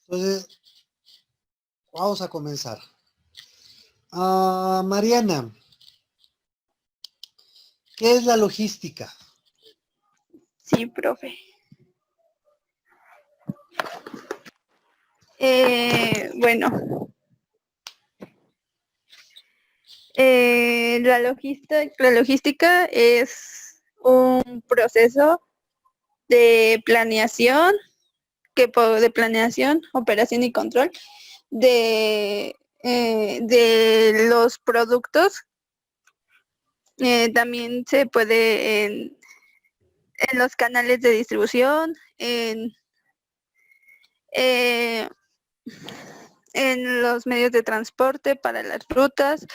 Entonces, vamos a comenzar. Mariana, ¿qué es la logística? Sí, profe. Bueno, la logística es un proceso de planeación, de planeación, operación y control de los productos. También se puede en los canales de distribución, eh, en los medios de transporte para las rutas.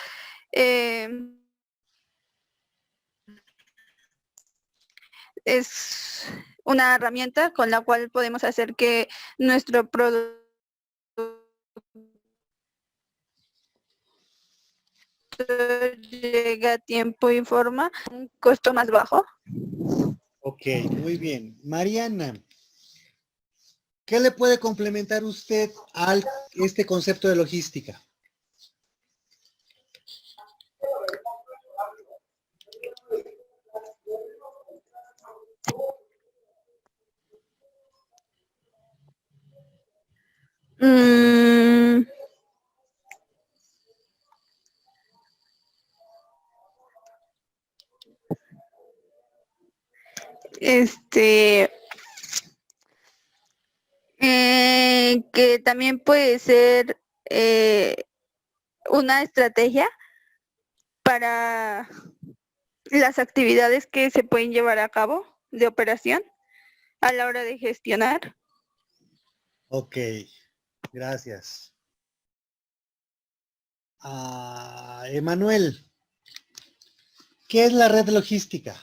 Es una herramienta con la cual podemos hacer que nuestro producto llegue a tiempo y forma, un costo más bajo. Ok, muy bien. Mariana, ¿qué le puede complementar usted a este concepto de logística? Mm, que también puede ser una estrategia para las actividades que se pueden llevar a cabo de operación a la hora de gestionar. Ok, gracias. Emanuel, ¿qué es la red logística?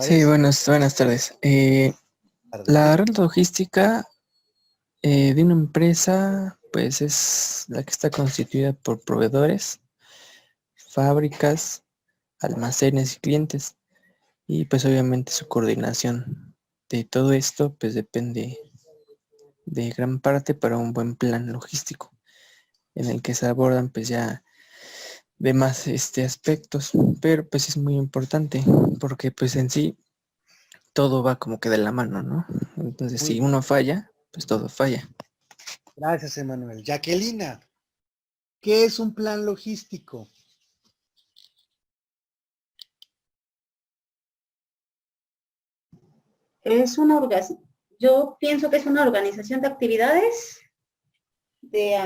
Sí, buenas tardes. La red logística de una empresa, pues es la que está constituida por proveedores, fábricas, almacenes y clientes. Y pues obviamente su coordinación de todo esto, pues depende de gran parte para un buen plan logístico, en el que se abordan pues ya demás aspectos, pero pues es muy importante, porque pues en sí todo va como que de la mano, ¿no? Entonces, Muy si bien. uno falla, pues todo falla. Gracias, Emanuel. Jacquelina, ¿qué es un plan logístico? Yo pienso que es una organización de actividades, de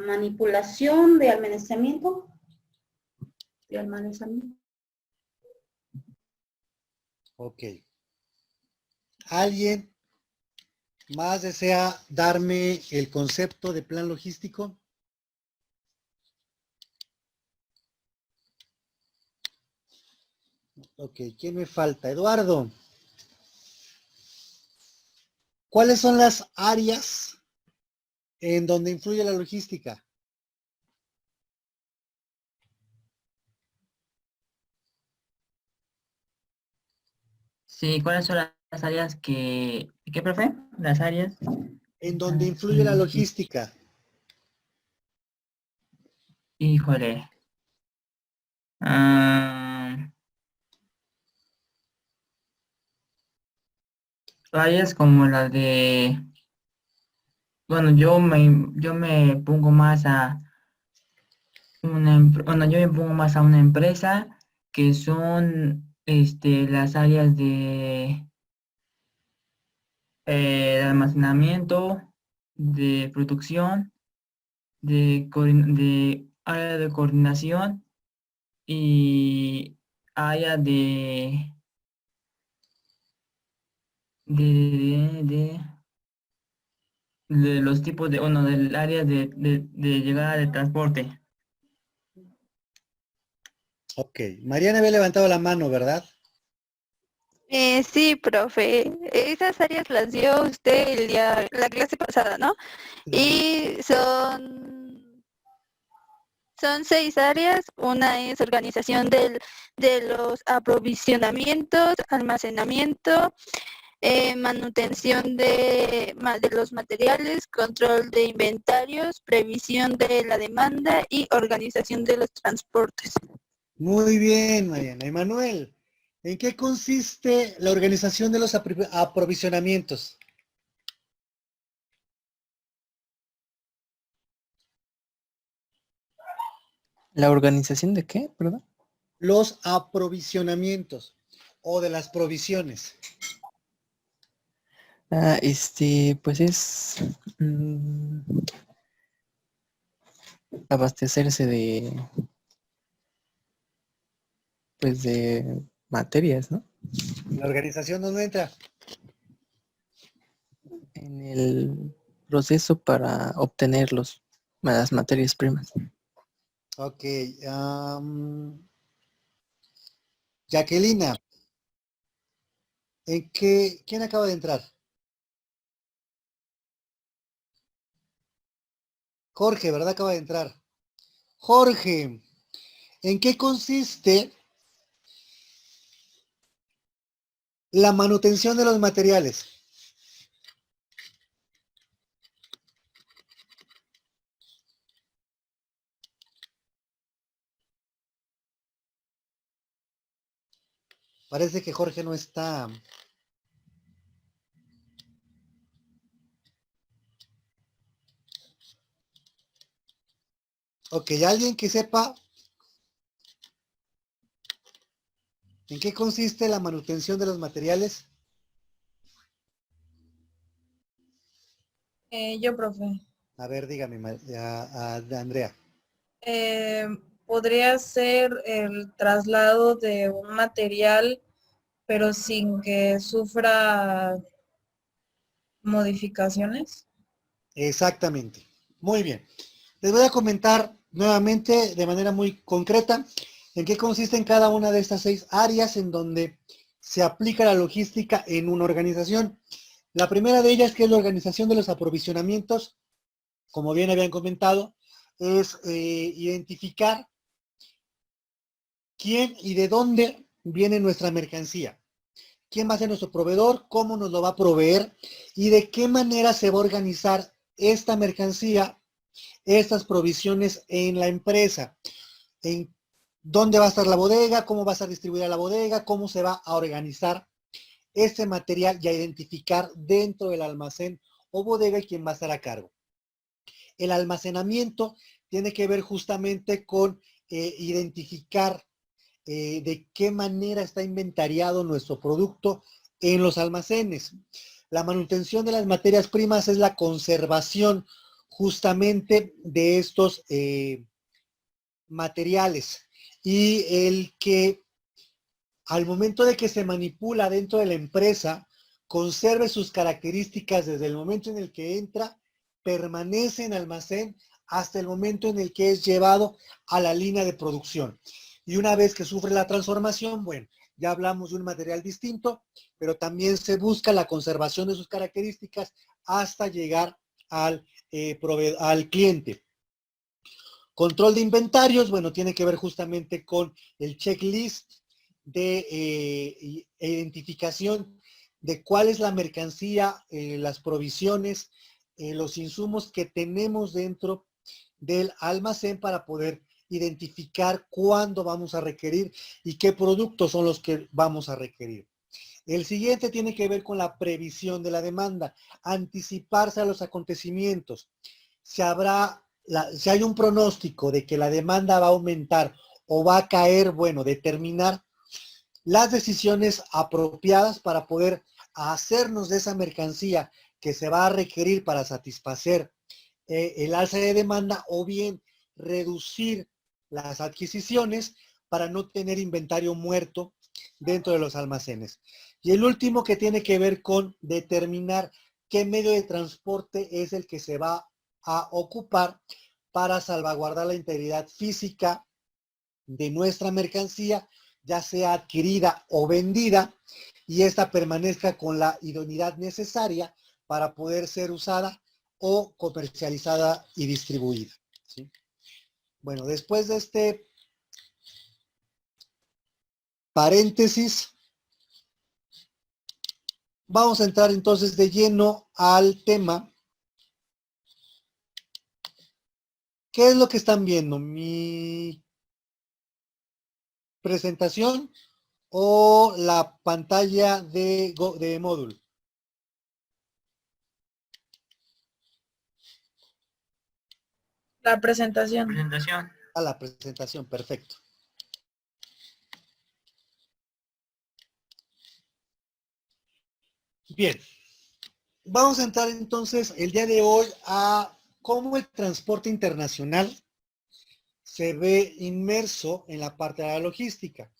manipulación, de almacenamiento. Ok. ¿Alguien más desea darme el concepto de plan logístico? Ok, ¿quién me falta? Eduardo. ¿Cuáles son las áreas en donde influye la logística? Sí, ¿cuáles son las áreas ¿qué, profe? Las áreas. En donde influye la logística. Híjole. Áreas como las bueno, yo me pongo más a yo me pongo más a una empresa que son las áreas de almacenamiento, de producción, de área de coordinación y área de, de los tipos del área de llegada de transporte. Ok, Mariana había levantado la mano, ¿verdad? Sí, profe, esas áreas las dio usted la clase pasada, ¿no? Y son Son 6 áreas. Una es organización de los aprovisionamientos, almacenamiento, manutención de los materiales, control de inventarios, previsión de la demanda y organización de los transportes. Muy bien, Mariana. Emanuel, ¿en qué consiste la organización de los aprovisionamientos? ¿La organización de qué, perdón? Los aprovisionamientos o de las provisiones. Pues es abastecerse de materias, ¿no? La organización no entra. En el proceso para obtener las materias primas. Ok. Jacquelina, ¿quién acaba de entrar? Jorge, ¿verdad? Acaba de entrar. Jorge, ¿en qué consiste la manutención de los materiales? Parece que Jorge no está. Ok, alguien que sepa en qué consiste la manutención de los materiales. Yo, profe. A ver, dígame, Andrea. Eh, Podría ser el traslado de un material, pero sin que sufra modificaciones. Exactamente. Muy bien. Les voy a comentar nuevamente de manera muy concreta en qué consisten cada una de estas 6 áreas en donde se aplica la logística en una organización. La primera de ellas, que es la organización de los aprovisionamientos, como bien habían comentado, es identificar quién y de dónde viene nuestra mercancía. ¿Quién va a ser nuestro proveedor? ¿Cómo nos lo va a proveer? ¿Y de qué manera se va a organizar esta mercancía, estas provisiones en la empresa? ¿En dónde va a estar la bodega? ¿Cómo va a estar distribuida la bodega? ¿Cómo se va a organizar este material y a identificar dentro del almacén o bodega y quién va a estar a cargo? El almacenamiento tiene que ver justamente con identificar de qué manera está inventariado nuestro producto en los almacenes. La manutención de las materias primas es la conservación justamente de estos materiales y el que al momento de que se manipula dentro de la empresa conserve sus características desde el momento en el que entra, permanece en almacén hasta el momento en el que es llevado a la línea de producción. Y una vez que sufre la transformación, bueno, ya hablamos de un material distinto, pero también se busca la conservación de sus características hasta llegar al cliente. Control de inventarios, bueno, tiene que ver justamente con el checklist de identificación de cuál es la mercancía, las provisiones, los insumos que tenemos dentro del almacén para poder identificar cuándo vamos a requerir y qué productos son los que vamos a requerir. El siguiente tiene que ver con la previsión de la demanda, anticiparse a los acontecimientos. Si hay un pronóstico de que la demanda va a aumentar o va a caer, bueno, determinar las decisiones apropiadas para poder hacernos de esa mercancía que se va a requerir para satisfacer el alza de demanda o bien reducir las adquisiciones para no tener inventario muerto dentro de los almacenes. Y el último que tiene que ver con determinar qué medio de transporte es el que se va a ocupar para salvaguardar la integridad física de nuestra mercancía, ya sea adquirida o vendida, y esta permanezca con la idoneidad necesaria para poder ser usada o comercializada y distribuida, ¿sí? Bueno, después de este paréntesis, vamos a entrar entonces de lleno al tema. ¿Qué es lo que están viendo? ¿Mi presentación o la pantalla de módulo? La presentación. Presentación. A la presentación, perfecto. Bien, vamos a entrar entonces el día de hoy a cómo el transporte internacional se ve inmerso en la parte de la logística.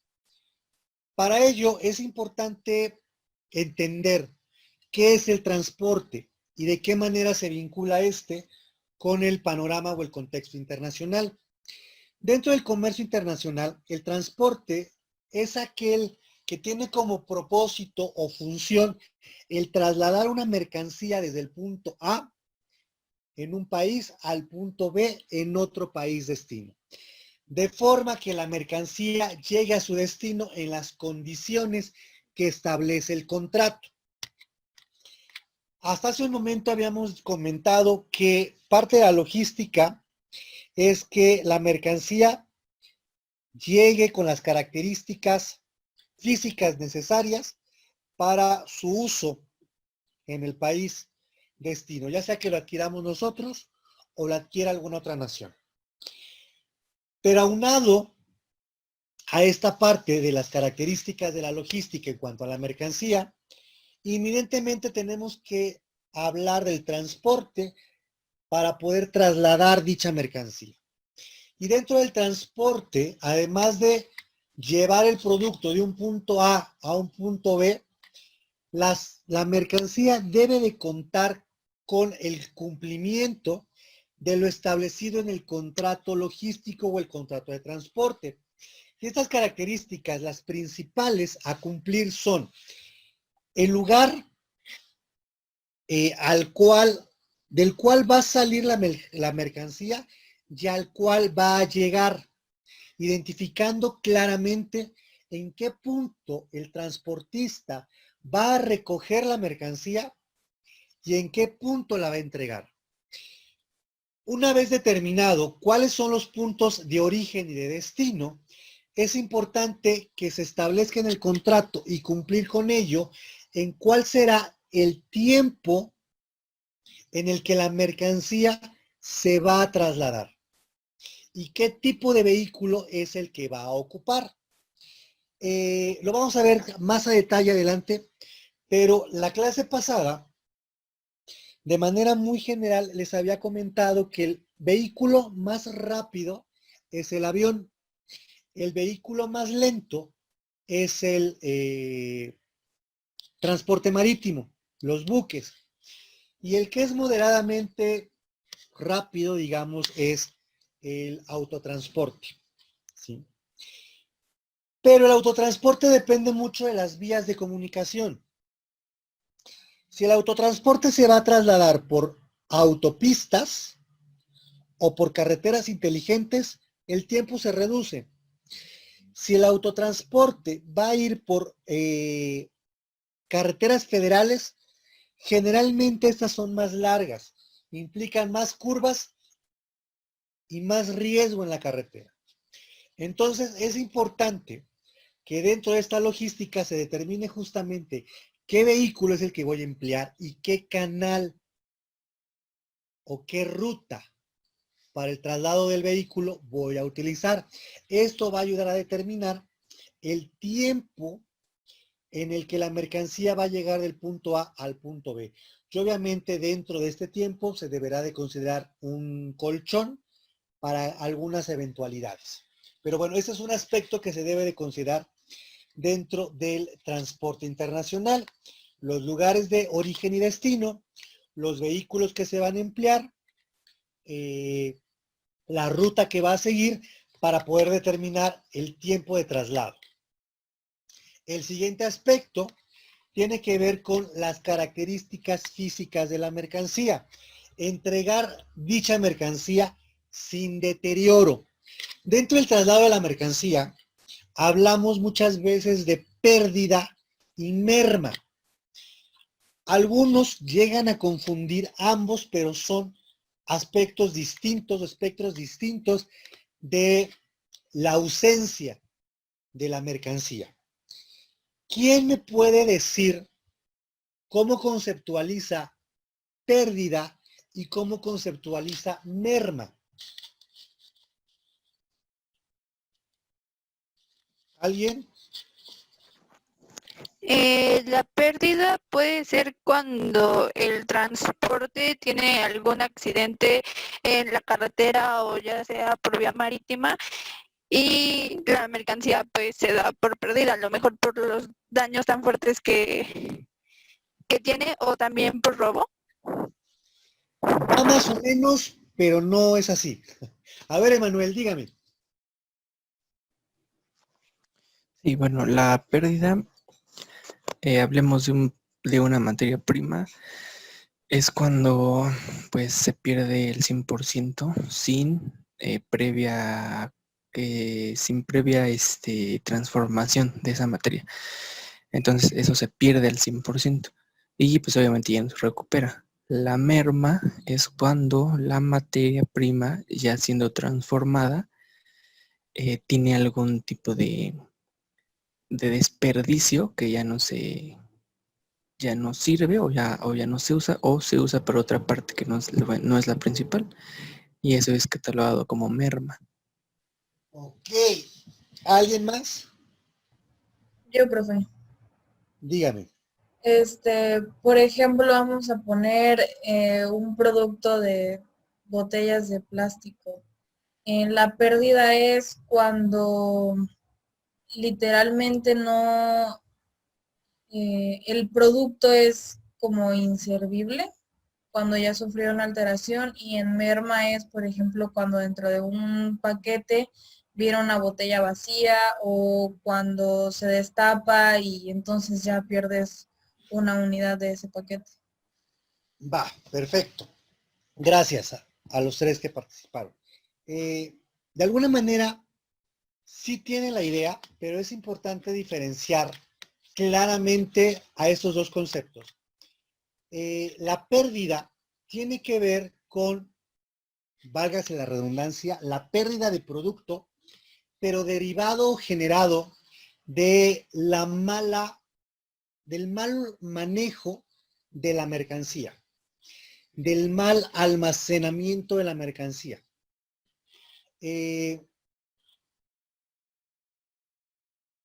Para ello es importante entender qué es el transporte y de qué manera se vincula este con el panorama o el contexto internacional. Dentro del comercio internacional, el transporte es aquel que tiene como propósito o función el trasladar una mercancía desde el punto A en un país al punto B en otro país destino, de forma que la mercancía llegue a su destino en las condiciones que establece el contrato. Hasta hace un momento habíamos comentado que parte de la logística es que la mercancía llegue con las características físicas necesarias para su uso en el país destino, ya sea que lo adquiramos nosotros o lo adquiera alguna otra nación. Pero aunado a esta parte de las características de la logística en cuanto a la mercancía, inminentemente tenemos que hablar del transporte para poder trasladar dicha mercancía. Y dentro del transporte, además de llevar el producto de un punto A a un punto B, la mercancía debe de contar con el cumplimiento de lo establecido en el contrato logístico o el contrato de transporte. Y estas características, las principales a cumplir son el lugar del cual va a salir la mercancía y al cual va a llegar, identificando claramente en qué punto el transportista va a recoger la mercancía y en qué punto la va a entregar. Una vez determinado cuáles son los puntos de origen y de destino, es importante que se establezca en el contrato y cumplir con ello en cuál será el tiempo en el que la mercancía se va a trasladar y qué tipo de vehículo es el que va a ocupar. Lo vamos a ver más a detalle adelante, pero la clase pasada, de manera muy general, les había comentado que el vehículo más rápido es el avión, el vehículo más lento es el transporte marítimo, los buques, y el que es moderadamente rápido, digamos, es el autotransporte, ¿sí? Pero el autotransporte depende mucho de las vías de comunicación. Si el autotransporte se va a trasladar por autopistas o por carreteras inteligentes, el tiempo se reduce. Si el autotransporte va a ir por carreteras federales, generalmente estas son más largas, implican más curvas y más riesgo en la carretera. Entonces es importante que dentro de esta logística se determine justamente qué vehículo es el que voy a emplear y qué canal o qué ruta para el traslado del vehículo voy a utilizar. Esto va a ayudar a determinar el tiempo en el que la mercancía va a llegar del punto A al punto B. Y obviamente dentro de este tiempo se deberá de considerar un colchón para algunas eventualidades. Pero bueno, ese es un aspecto que se debe de considerar dentro del transporte internacional. Los lugares de origen y destino, los vehículos que se van a emplear, la ruta que va a seguir para poder determinar el tiempo de traslado. El siguiente aspecto tiene que ver con las características físicas de la mercancía. Entregar dicha mercancía sin deterioro. Dentro del traslado de la mercancía, hablamos muchas veces de pérdida y merma. Algunos llegan a confundir ambos, pero son aspectos distintos, espectros distintos de la ausencia de la mercancía. ¿Quién me puede decir cómo conceptualiza pérdida y cómo conceptualiza merma? ¿Alguien? La pérdida puede ser cuando el transporte tiene algún accidente en la carretera o ya sea por vía marítima y la mercancía pues se da por perdida, a lo mejor por los daños tan fuertes que tiene o también por robo. Va más o menos, pero no es así. A ver, Emanuel, dígame. Y bueno, la pérdida, hablemos de una materia prima, es cuando pues se pierde el 100% sin previa transformación de esa materia. Entonces eso se pierde al 100% y pues obviamente ya no se recupera. La merma es cuando la materia prima ya siendo transformada tiene algún tipo de desperdicio que ya no sirve o ya no se usa o se usa para otra parte que no es la principal y eso es catalogado como merma. Ok. ¿Alguien más? Yo, profe. Dígame. Por ejemplo, vamos a poner un producto de botellas de plástico. La pérdida es cuando literalmente no, el producto es como inservible, cuando ya sufrió una alteración, y en merma es, por ejemplo, cuando dentro de un paquete viene una botella vacía o cuando se destapa y entonces ya pierdes una unidad de ese paquete. Va, perfecto. Gracias a los tres que participaron. De alguna manera, sí tiene la idea, pero es importante diferenciar claramente a estos dos conceptos. La pérdida tiene que ver con, válgase la redundancia, la pérdida de producto, pero derivado o generado de del mal manejo de la mercancía, del mal almacenamiento de la mercancía.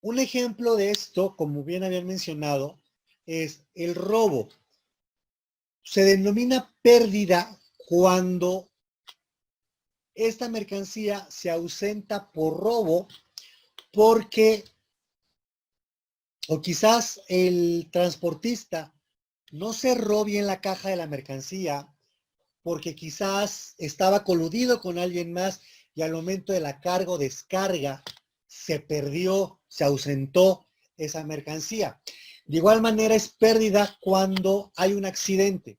Un ejemplo de esto, como bien habían mencionado, es el robo. Se denomina pérdida cuando esta mercancía se ausenta por robo porque, o quizás el transportista no cerró bien la caja de la mercancía porque quizás estaba coludido con alguien más y al momento de la carga o descarga se perdió, se ausentó esa mercancía. De igual manera es pérdida cuando hay un accidente.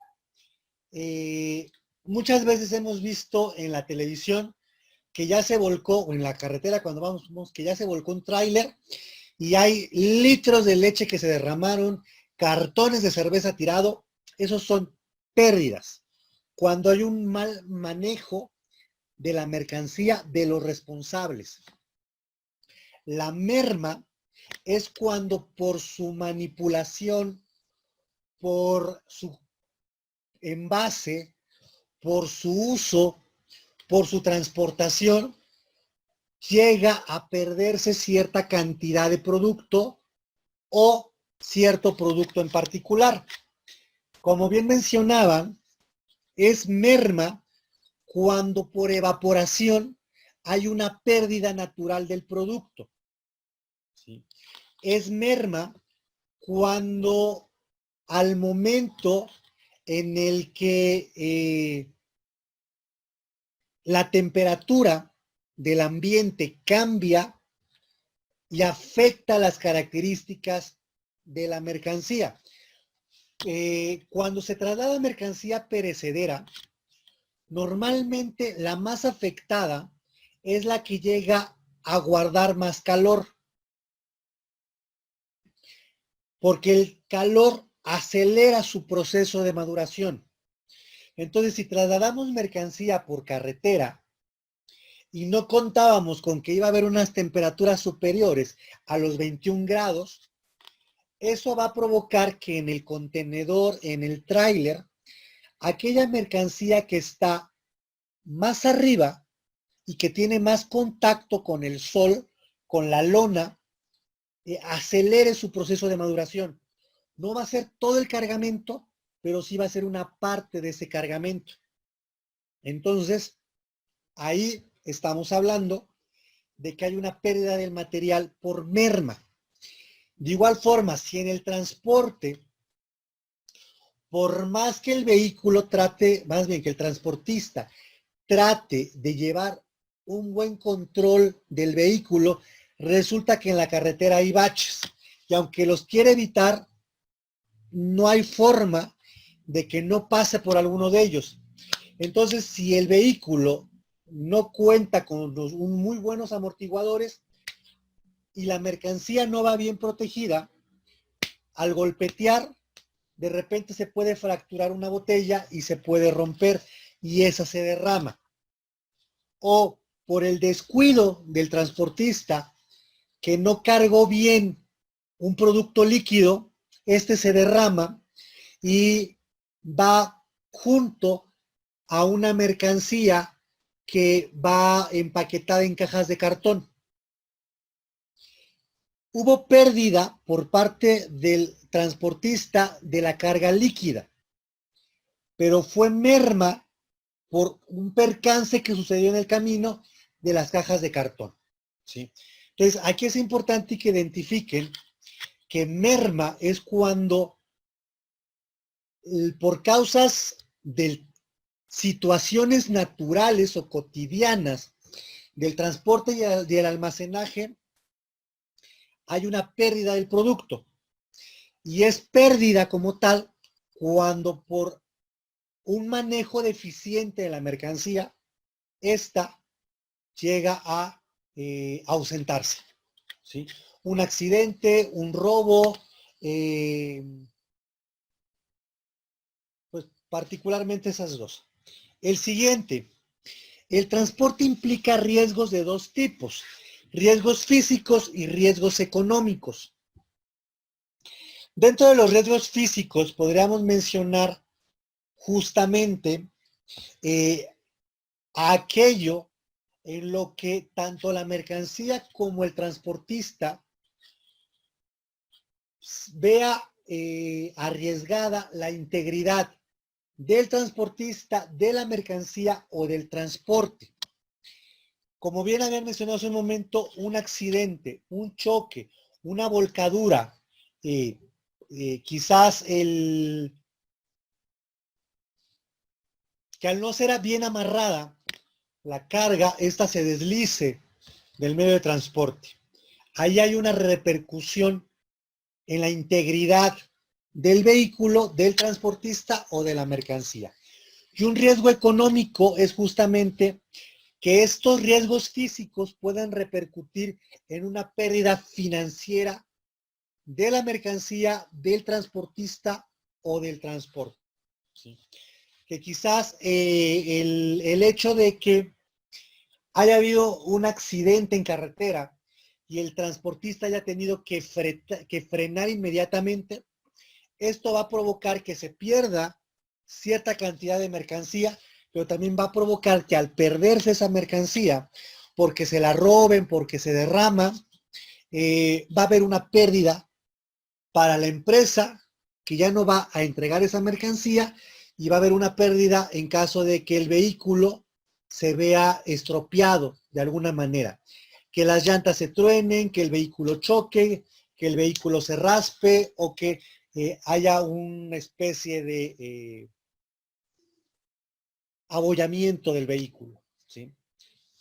Muchas veces hemos visto en la televisión que ya se volcó, o en la carretera cuando vamos, que ya se volcó un tráiler y hay litros de leche que se derramaron, cartones de cerveza tirado. Esos son pérdidas. Cuando hay un mal manejo de la mercancía de los responsables. La merma es cuando por su manipulación, por su envase, por su uso, por su transportación, llega a perderse cierta cantidad de producto o cierto producto en particular. Como bien mencionaban, es merma cuando por evaporación hay una pérdida natural del producto. ¿Sí? Es merma cuando al momento en el que la temperatura del ambiente cambia y afecta las características de la mercancía. Cuando se traslada mercancía perecedera, normalmente la más afectada es la que llega a guardar más calor. Porque el calor acelera su proceso de maduración. Entonces, si trasladamos mercancía por carretera y no contábamos con que iba a haber unas temperaturas superiores a los 21 grados, eso va a provocar que en el contenedor, en el tráiler, aquella mercancía que está más arriba y que tiene más contacto con el sol, con la lona, acelere su proceso de maduración. No va a ser todo el cargamento, pero sí va a ser una parte de ese cargamento. Entonces, ahí estamos hablando de que hay una pérdida del material por merma. De igual forma, si en el transporte, por más que el vehículo trate, más bien que el transportista trate de llevar un buen control del vehículo, resulta que en la carretera hay baches. Y aunque los quiere evitar, no hay forma de que no pase por alguno de ellos. Entonces, si el vehículo no cuenta con muy buenos amortiguadores y la mercancía no va bien protegida, al golpetear, de repente se puede fracturar una botella y se puede romper y esa se derrama. O por el descuido del transportista que no cargó bien un producto líquido, este se derrama y va junto a una mercancía que va empaquetada en cajas de cartón. Hubo pérdida por parte del transportista de la carga líquida, pero fue merma por un percance que sucedió en el camino de las cajas de cartón, ¿sí? Entonces, aquí es importante que identifiquen que merma es cuando por causas de situaciones naturales o cotidianas del transporte y del almacenaje hay una pérdida del producto. Y es pérdida como tal cuando por un manejo deficiente de la mercancía, esta llega a ausentarse, ¿sí? Un accidente, un robo, pues particularmente esas dos. El siguiente, el transporte implica riesgos de dos tipos, riesgos físicos y riesgos económicos. Dentro de los riesgos físicos podríamos mencionar justamente aquello en lo que tanto la mercancía como el transportista vea arriesgada la integridad del transportista, de la mercancía o del transporte. Como bien habían mencionado hace un momento, un accidente, un choque, una volcadura, quizás que al no ser bien amarrada, la carga, esta se deslice del medio de transporte. Ahí hay una repercusión en la integridad del vehículo, del transportista o de la mercancía. Y un riesgo económico es justamente que estos riesgos físicos puedan repercutir en una pérdida financiera de la mercancía, del transportista o del transporte, ¿sí? Que quizás el hecho de que haya habido un accidente en carretera y el transportista haya tenido que frenar inmediatamente, esto va a provocar que se pierda cierta cantidad de mercancía, pero también va a provocar que al perderse esa mercancía, porque se la roben, porque se derrama, va a haber una pérdida para la empresa que ya no va a entregar esa mercancía y va a haber una pérdida en caso de que el vehículo se vea estropeado de alguna manera. Que las llantas se truenen, que el vehículo choque, que el vehículo se raspe o que haya una especie de abollamiento del vehículo, ¿sí?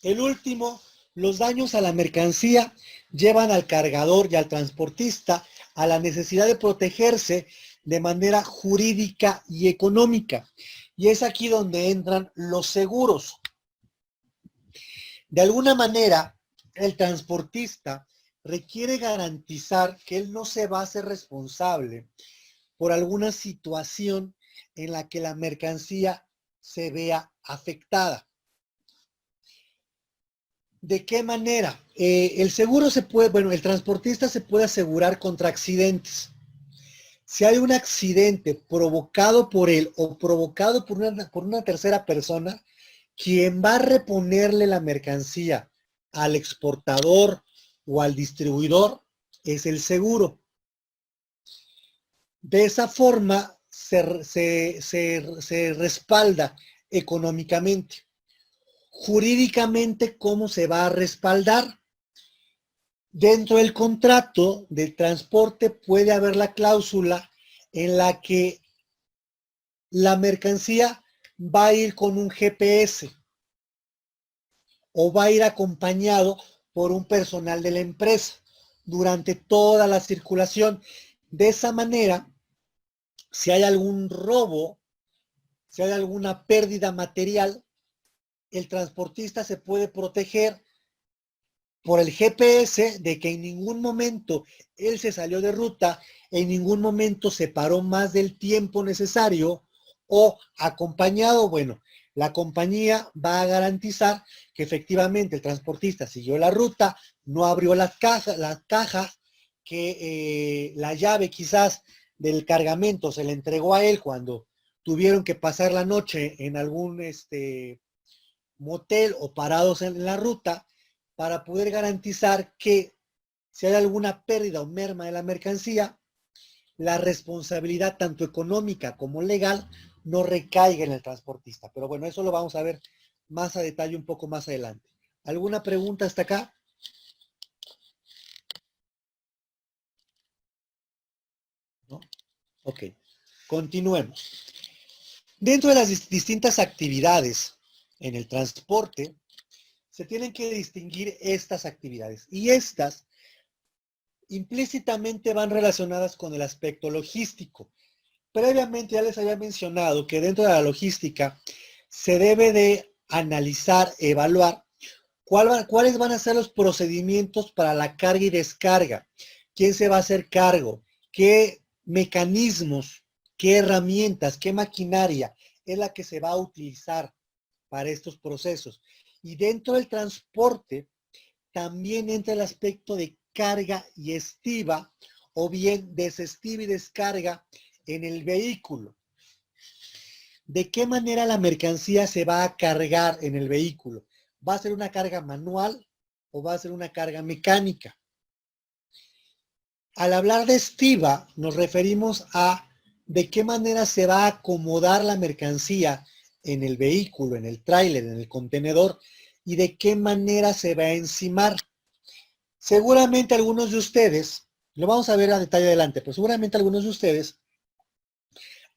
El último, los daños a la mercancía llevan al cargador y al transportista a la necesidad de protegerse de manera jurídica y económica. Y es aquí donde entran los seguros. De alguna manera, el transportista requiere garantizar que él no se va a hacer responsable por alguna situación en la que la mercancía se vea afectada. ¿De qué manera? El seguro se puede, bueno, el transportista se puede asegurar contra accidentes. Si hay un accidente provocado por él o provocado por una tercera persona, quien va a reponerle la mercancía al exportador o al distribuidor es el seguro. De esa forma se respalda económicamente. Jurídicamente, ¿cómo se va a respaldar? Dentro del contrato de transporte puede haber la cláusula en la que la mercancía va a ir con un GPS o va a ir acompañado por un personal de la empresa durante toda la circulación. De esa manera, si hay algún robo, si hay alguna pérdida material, el transportista se puede proteger por el GPS de que en ningún momento él se salió de ruta, en ningún momento se paró más del tiempo necesario o acompañado, bueno, la compañía va a garantizar que efectivamente el transportista siguió la ruta, no abrió las cajas, que la llave quizás del cargamento se le entregó a él cuando tuvieron que pasar la noche en algún motel o parados en la ruta, para poder garantizar que si hay alguna pérdida o merma de la mercancía, la responsabilidad tanto económica como legal no recaiga en el transportista. Pero bueno, eso lo vamos a ver más a detalle un poco más adelante. ¿Alguna pregunta hasta acá? ¿No? Ok, continuemos. Dentro de las distintas actividades en el transporte, se tienen que distinguir estas actividades. Y estas implícitamente van relacionadas con el aspecto logístico. Previamente ya les había mencionado que dentro de la logística se debe de analizar, evaluar cuáles van a ser los procedimientos para la carga y descarga, quién se va a hacer cargo, qué mecanismos, qué herramientas, qué maquinaria es la que se va a utilizar para estos procesos. Y dentro del transporte también entra el aspecto de carga y estiva, o bien desestiva y descarga en el vehículo. ¿De qué manera la mercancía se va a cargar en el vehículo? ¿Va a ser una carga manual o va a ser una carga mecánica? Al hablar de estiva, nos referimos a de qué manera se va a acomodar la mercancía en el vehículo, en el tráiler, en el contenedor, y de qué manera se va a encimar. Seguramente algunos de ustedes, lo vamos a ver a detalle adelante, pero seguramente algunos de ustedes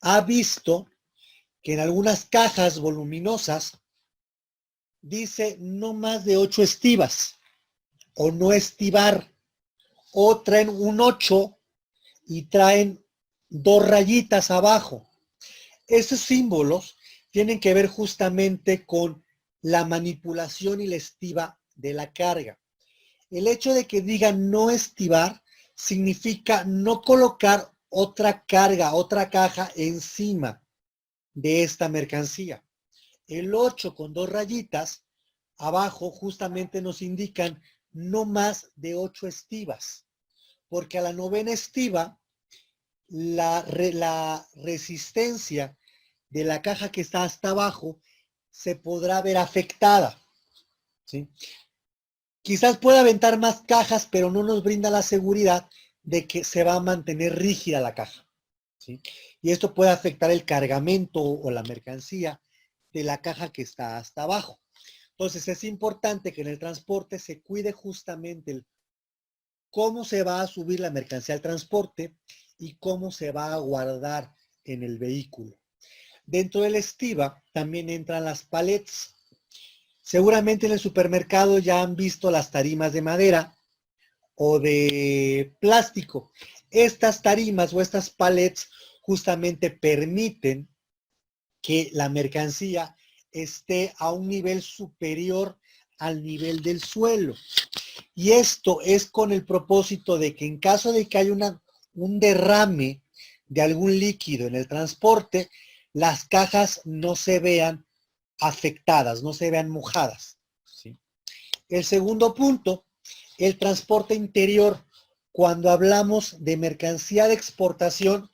han visto que en algunas cajas voluminosas dice no más de 8 estivas, o no estivar, o traen un 8 y traen 2 rayitas abajo. Esos símbolos tienen que ver justamente con la manipulación y la estiva de la carga. El hecho de que diga no estivar significa no colocar otra carga, otra caja encima de esta mercancía. El 8 con 2 rayitas abajo justamente nos indican no más de 8 estivas, porque a la 9ª estiva la resistencia de la caja que está hasta abajo se podrá ver afectada, ¿sí? Quizás pueda aventar más cajas, pero no nos brinda la seguridad de que se va a mantener rígida la caja, ¿sí? Y esto puede afectar el cargamento o la mercancía de la caja que está hasta abajo. Entonces es importante que en el transporte se cuide justamente cómo se va a subir la mercancía al transporte y cómo se va a guardar en el vehículo. Dentro de la estiva también entran las palets. Seguramente en el supermercado ya han visto las tarimas de madera o de plástico. Estas tarimas o estas palets justamente permiten que la mercancía esté a un nivel superior al nivel del suelo. Y esto es con el propósito de que en caso de que haya un derrame de algún líquido en el transporte, las cajas no se vean afectadas, no se vean mojadas. ¿Sí? El segundo punto, el transporte interior. Cuando hablamos de mercancía de exportación,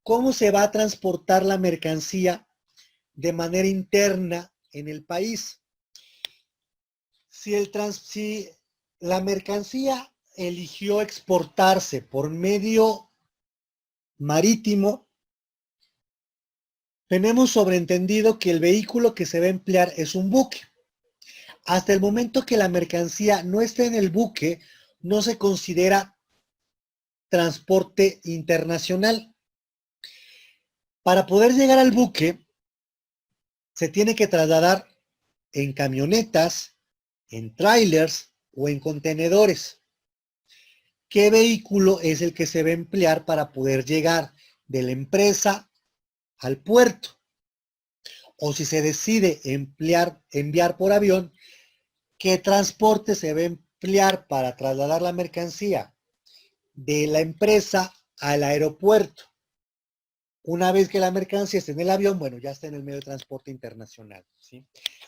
¿cómo se va a transportar la mercancía de manera interna en el país? Si la mercancía eligió exportarse por medio marítimo, tenemos sobreentendido que el vehículo que se va a emplear es un buque. Hasta el momento que la mercancía no esté en el buque, no se considera transporte internacional. Para poder llegar al buque, se tiene que trasladar en camionetas, en trailers o en contenedores. ¿Qué vehículo es el que se va a emplear para poder llegar de la empresa al puerto? O si se decide enviar por avión, ¿qué transporte se va a emplear para trasladar la mercancía de la empresa al aeropuerto? Una vez que la mercancía esté en el avión, bueno, ya está en el medio de transporte internacional, ¿sí?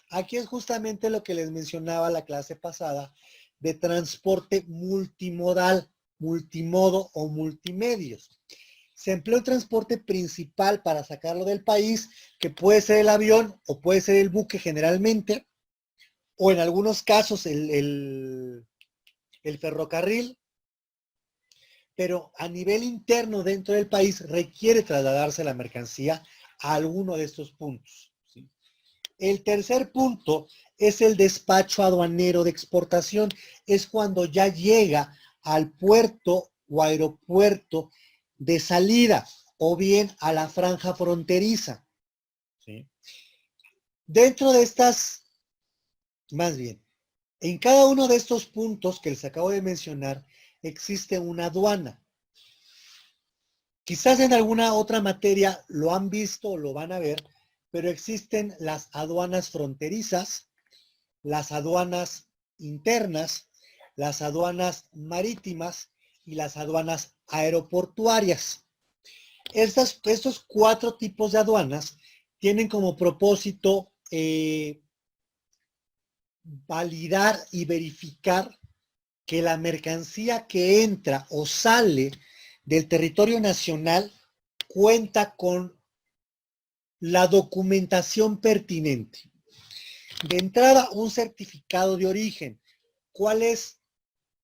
Aquí es justamente lo que les mencionaba la clase pasada de transporte multimodal, multimodo o multimedios. Se emplea un transporte principal para sacarlo del país, que puede ser el avión o puede ser el buque generalmente, o en algunos casos el ferrocarril, pero a nivel interno dentro del país requiere trasladarse la mercancía a alguno de estos puntos, ¿sí? El tercer punto es el despacho aduanero de exportación. Es cuando ya llega al puerto o aeropuerto de salida o bien a la franja fronteriza, ¿sí? Dentro de estas, más bien, en cada uno de estos puntos que les acabo de mencionar, existe una aduana. Quizás en alguna otra materia lo han visto o lo van a ver, pero existen las aduanas fronterizas, las aduanas internas, las aduanas marítimas y las aduanas aeroportuarias. Estos 4 tipos de aduanas tienen como propósito validar y verificar que la mercancía que entra o sale del territorio nacional cuenta con la documentación pertinente. De entrada, un certificado de origen. ¿Cuál es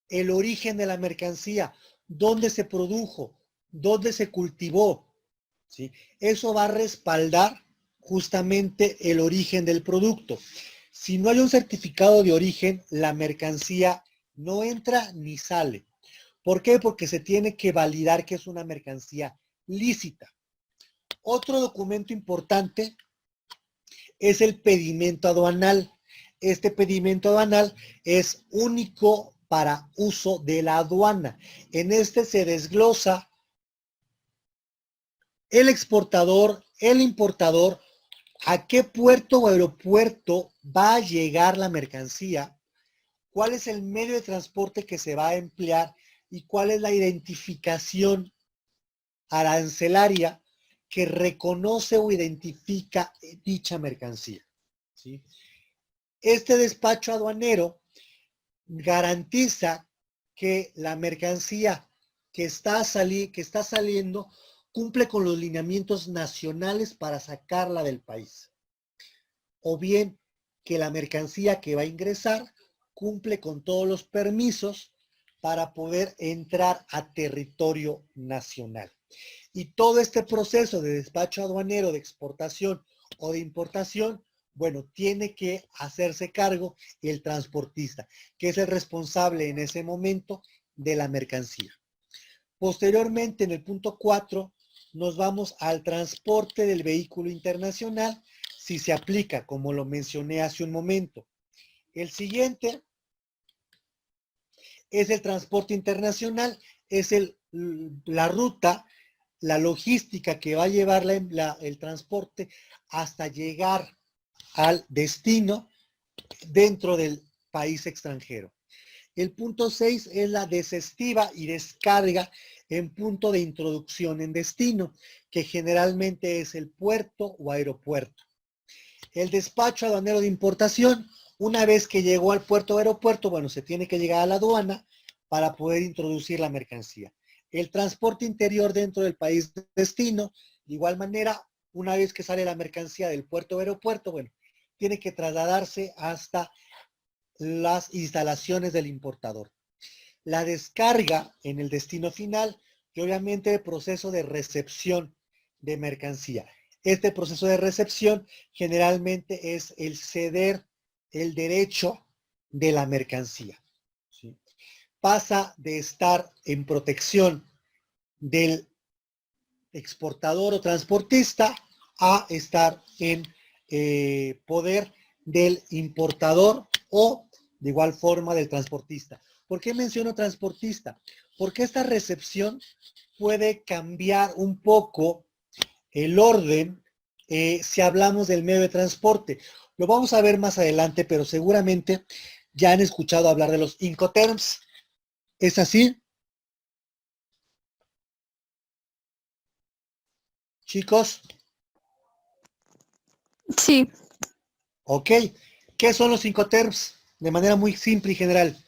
el origen de la mercancía? ¿Dónde se produjo? ¿Dónde se cultivó? ¿Sí? Eso va a respaldar justamente el origen del producto. Si no hay un certificado de origen, la mercancía no entra ni sale. ¿Por qué? Porque se tiene que validar que es una mercancía lícita. Otro documento importante es el pedimento aduanal. Este pedimento aduanal es único para uso de la aduana. En este se desglosa el exportador, el importador, a qué puerto o aeropuerto va a llegar la mercancía, cuál es el medio de transporte que se va a emplear y cuál es la identificación arancelaria que reconoce o identifica dicha mercancía, ¿sí? Este despacho aduanero garantiza que la mercancía que está saliendo cumple con los lineamientos nacionales para sacarla del país, o bien que la mercancía que va a ingresar cumple con todos los permisos para poder entrar a territorio nacional. Y todo este proceso de despacho aduanero de exportación o de importación, bueno, tiene que hacerse cargo el transportista, que es el responsable en ese momento de la mercancía. Posteriormente, en el punto 4, nos vamos al transporte del vehículo internacional, si se aplica, como lo mencioné hace un momento. El siguiente es el transporte internacional, es la ruta, la logística que va a llevar el transporte hasta llegar al destino dentro del país extranjero. El punto 6 es la desestiva y descarga en punto de introducción en destino, que generalmente es el puerto o aeropuerto. El despacho aduanero de importación, una vez que llegó al puerto o aeropuerto, bueno, se tiene que llegar a la aduana para poder introducir la mercancía. El transporte interior dentro del país de destino, de igual manera, una vez que sale la mercancía del puerto o aeropuerto, bueno, tiene que trasladarse hasta las instalaciones del importador. La descarga en el destino final y obviamente el proceso de recepción de mercancía. Este proceso de recepción generalmente es el ceder el derecho de la mercancía. ¿Sí? Pasa de estar en protección del exportador o transportista a estar en poder del importador o de igual forma del transportista. ¿Por qué menciono transportista? Porque esta recepción puede cambiar un poco el orden si hablamos del medio de transporte. Lo vamos a ver más adelante, pero seguramente ya han escuchado hablar de los Incoterms. ¿Es así? Chicos, Sí. ok. ¿Qué son los Incoterms? De manera muy simple y general.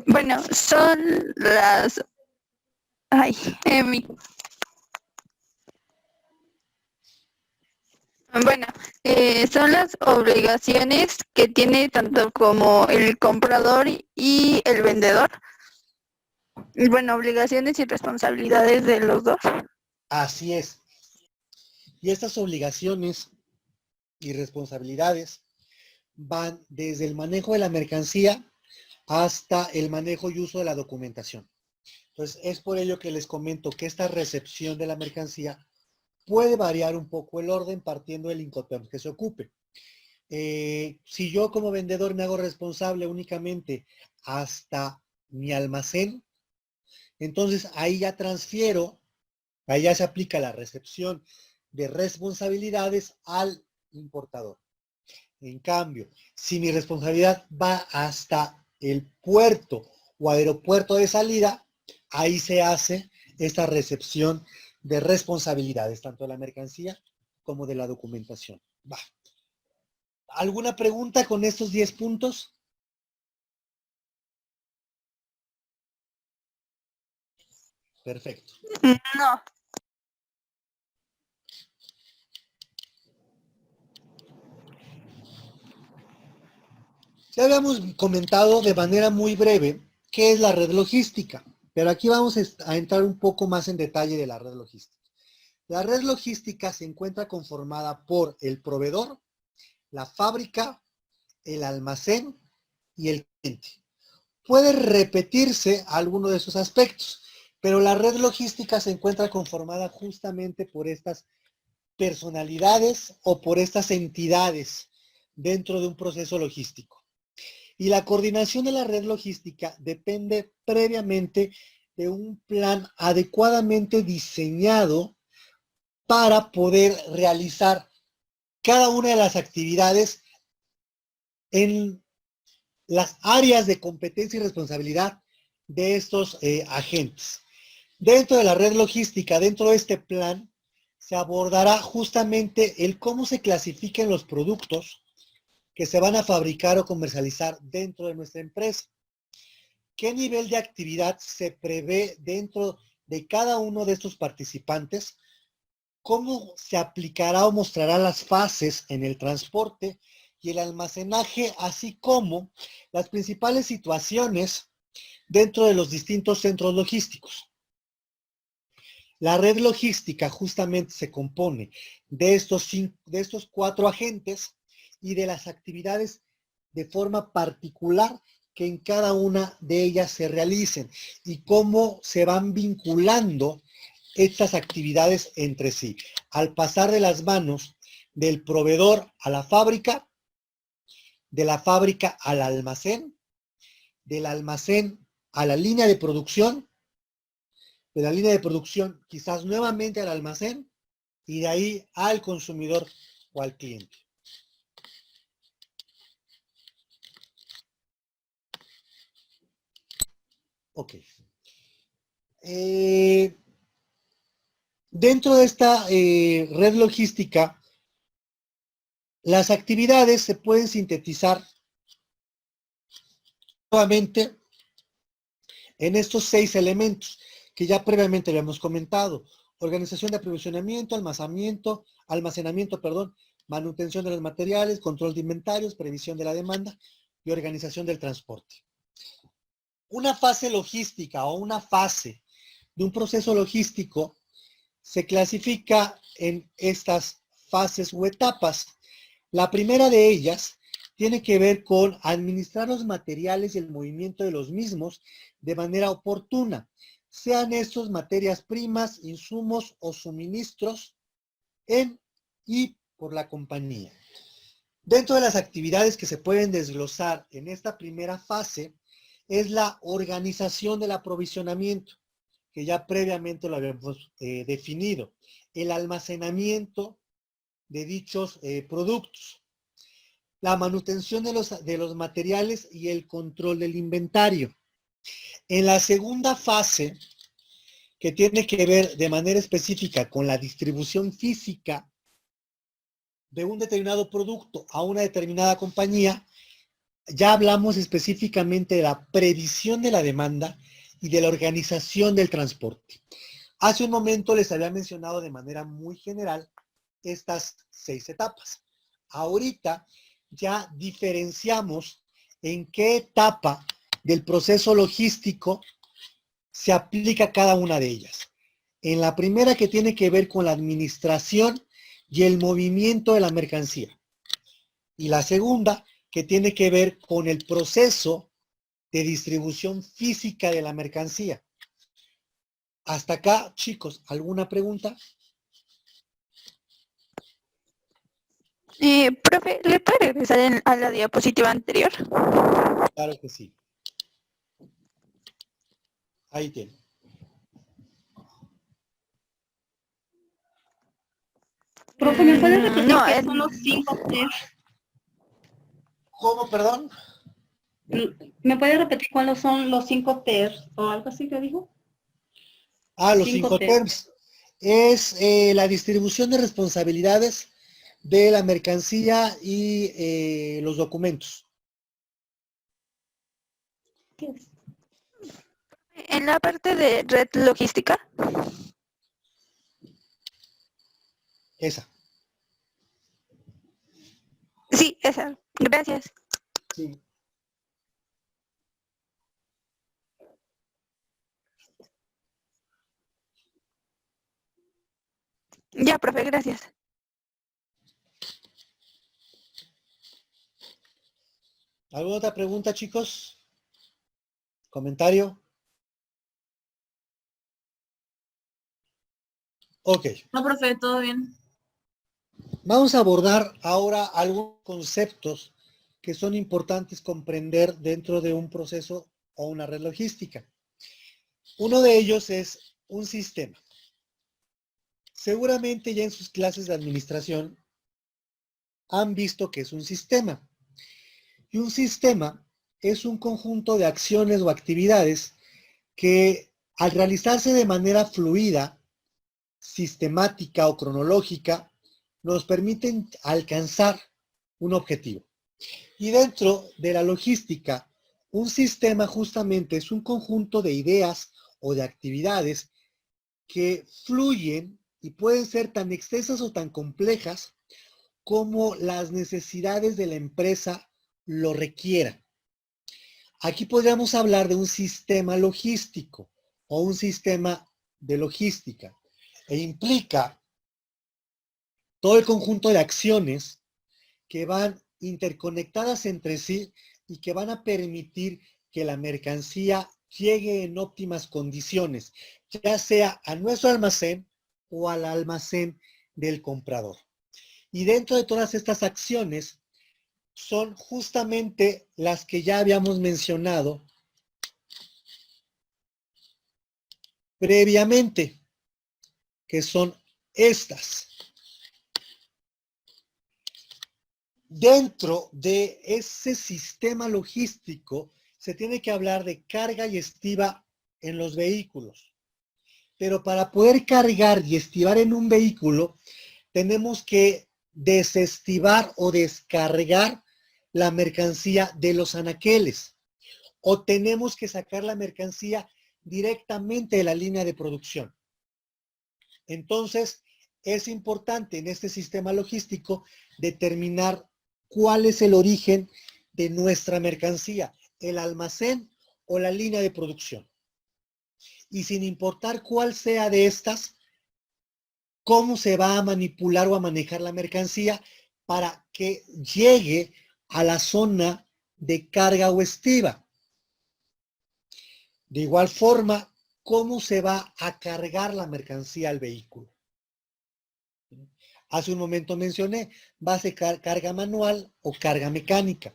Bueno, son las... Ay, bueno, son las obligaciones que tiene tanto como el comprador y el vendedor. Y bueno, obligaciones y responsabilidades de los dos. Así es. Y estas obligaciones y responsabilidades van desde el manejo de la mercancía hasta el manejo y uso de la documentación. Entonces, es por ello que les comento que esta recepción de la mercancía puede variar un poco el orden partiendo del Incoterms que se ocupe. Si yo como vendedor me hago responsable únicamente hasta mi almacén, entonces ahí ya transfiero, ahí ya se aplica la recepción de responsabilidades al importador. En cambio, si mi responsabilidad va hasta el puerto o aeropuerto de salida, ahí se hace esta recepción de responsabilidades, tanto de la mercancía como de la documentación. Va. ¿Alguna pregunta con estos 10 puntos? Perfecto. No. Ya habíamos comentado de manera muy breve qué es la red logística, pero aquí vamos a entrar un poco más en detalle de la red logística. La red logística se encuentra conformada por el proveedor, la fábrica, el almacén y el cliente. Puede repetirse alguno de esos aspectos, pero la red logística se encuentra conformada justamente por estas personalidades o por estas entidades dentro de un proceso logístico. Y la coordinación de la red logística depende previamente de un plan adecuadamente diseñado para poder realizar cada una de las actividades en las áreas de competencia y responsabilidad de estos agentes. Dentro de la red logística, dentro de este plan, se abordará justamente el cómo se clasifiquen los productos que se van a fabricar o comercializar dentro de nuestra empresa. ¿Qué nivel de actividad se prevé dentro de cada uno de estos participantes? ¿Cómo se aplicará o mostrará las fases en el transporte y el almacenaje, así como las principales situaciones dentro de los distintos centros logísticos? La red logística justamente se compone de estos 4 agentes y de las actividades de forma particular que en cada una de ellas se realicen y cómo se van vinculando estas actividades entre sí. Al pasar de las manos del proveedor a la fábrica, de la fábrica al almacén, del almacén a la línea de producción, de la línea de producción, quizás nuevamente al almacén y de ahí al consumidor o al cliente. Ok. Dentro de esta red logística, las actividades se pueden sintetizar nuevamente en estos 6 elementos que ya previamente habíamos comentado: organización de aprovisionamiento, almacenamiento, manutención de los materiales, control de inventarios, previsión de la demanda y organización del transporte. Una fase logística o una fase de un proceso logístico se clasifica en estas fases o etapas. La primera de ellas tiene que ver con administrar los materiales y el movimiento de los mismos de manera oportuna, sean estos materias primas, insumos o suministros en y por la compañía. Dentro de las actividades que se pueden desglosar en esta primera fase es la organización del aprovisionamiento, que ya previamente lo habíamos definido, el almacenamiento de dichos productos, la manutención de los materiales y el control del inventario. En la segunda fase, que tiene que ver de manera específica con la distribución física de un determinado producto a una determinada compañía, ya hablamos específicamente de la previsión de la demanda y de la organización del transporte. Hace un momento les había mencionado de manera muy general estas 6 etapas. Ahorita ya diferenciamos en qué etapa del proceso logístico se aplica cada una de ellas. En la primera, que tiene que ver con la administración y el movimiento de la mercancía. Y la segunda, que tiene que ver con el proceso de distribución física de la mercancía. Hasta acá, chicos, ¿alguna pregunta? Profe, ¿le puede regresar a la diapositiva anterior? Claro que sí. Ahí tiene. Profe, ¿me puede repetir No, qué son los 5 T? ¿Cómo, perdón? ¿Me puede repetir cuáles son los 5 T o algo así que dijo? Los 5 5 T. terms. Es la distribución de responsabilidades de la mercancía y los documentos. ¿Qué es? en la parte de red logística. Esa. Sí, esa. Gracias. Sí. Ya, profe, gracias. ¿Alguna otra pregunta, chicos? ¿Comentario? Ok. No, profe, todo bien. Vamos a abordar ahora algunos conceptos que son importantes comprender dentro de un proceso o una red logística. Uno de ellos es un sistema. Seguramente ya en sus clases de administración han visto que es un sistema. Y un sistema es un conjunto de acciones o actividades que, al realizarse de manera fluida, sistemática o cronológica, nos permiten alcanzar un objetivo. Y dentro de la logística, un sistema justamente es un conjunto de ideas o de actividades que fluyen y pueden ser tan extensas o tan complejas como las necesidades de la empresa lo requieran. Aquí podríamos hablar de un sistema logístico o un sistema de logística, e implica todo el conjunto de acciones que van interconectadas entre sí y que van a permitir que la mercancía llegue en óptimas condiciones, ya sea a nuestro almacén o al almacén del comprador. Y dentro de todas estas acciones son justamente las que ya habíamos mencionado previamente, que son estas. Dentro de ese sistema logístico se tiene que hablar de carga y estiba en los vehículos. Pero para poder cargar y estibar en un vehículo, tenemos que desestivar o descargar la mercancía de los anaqueles. O tenemos que sacar la mercancía directamente de la línea de producción. Entonces, es importante en este sistema logístico determinar cuál es el origen de nuestra mercancía, el almacén o la línea de producción. Y sin importar cuál sea de estas, cómo se va a manipular o a manejar la mercancía para que llegue a la zona de carga o estiba. De igual forma, cómo se va a cargar la mercancía al vehículo. Hace un momento mencioné, va a ser carga manual o carga mecánica.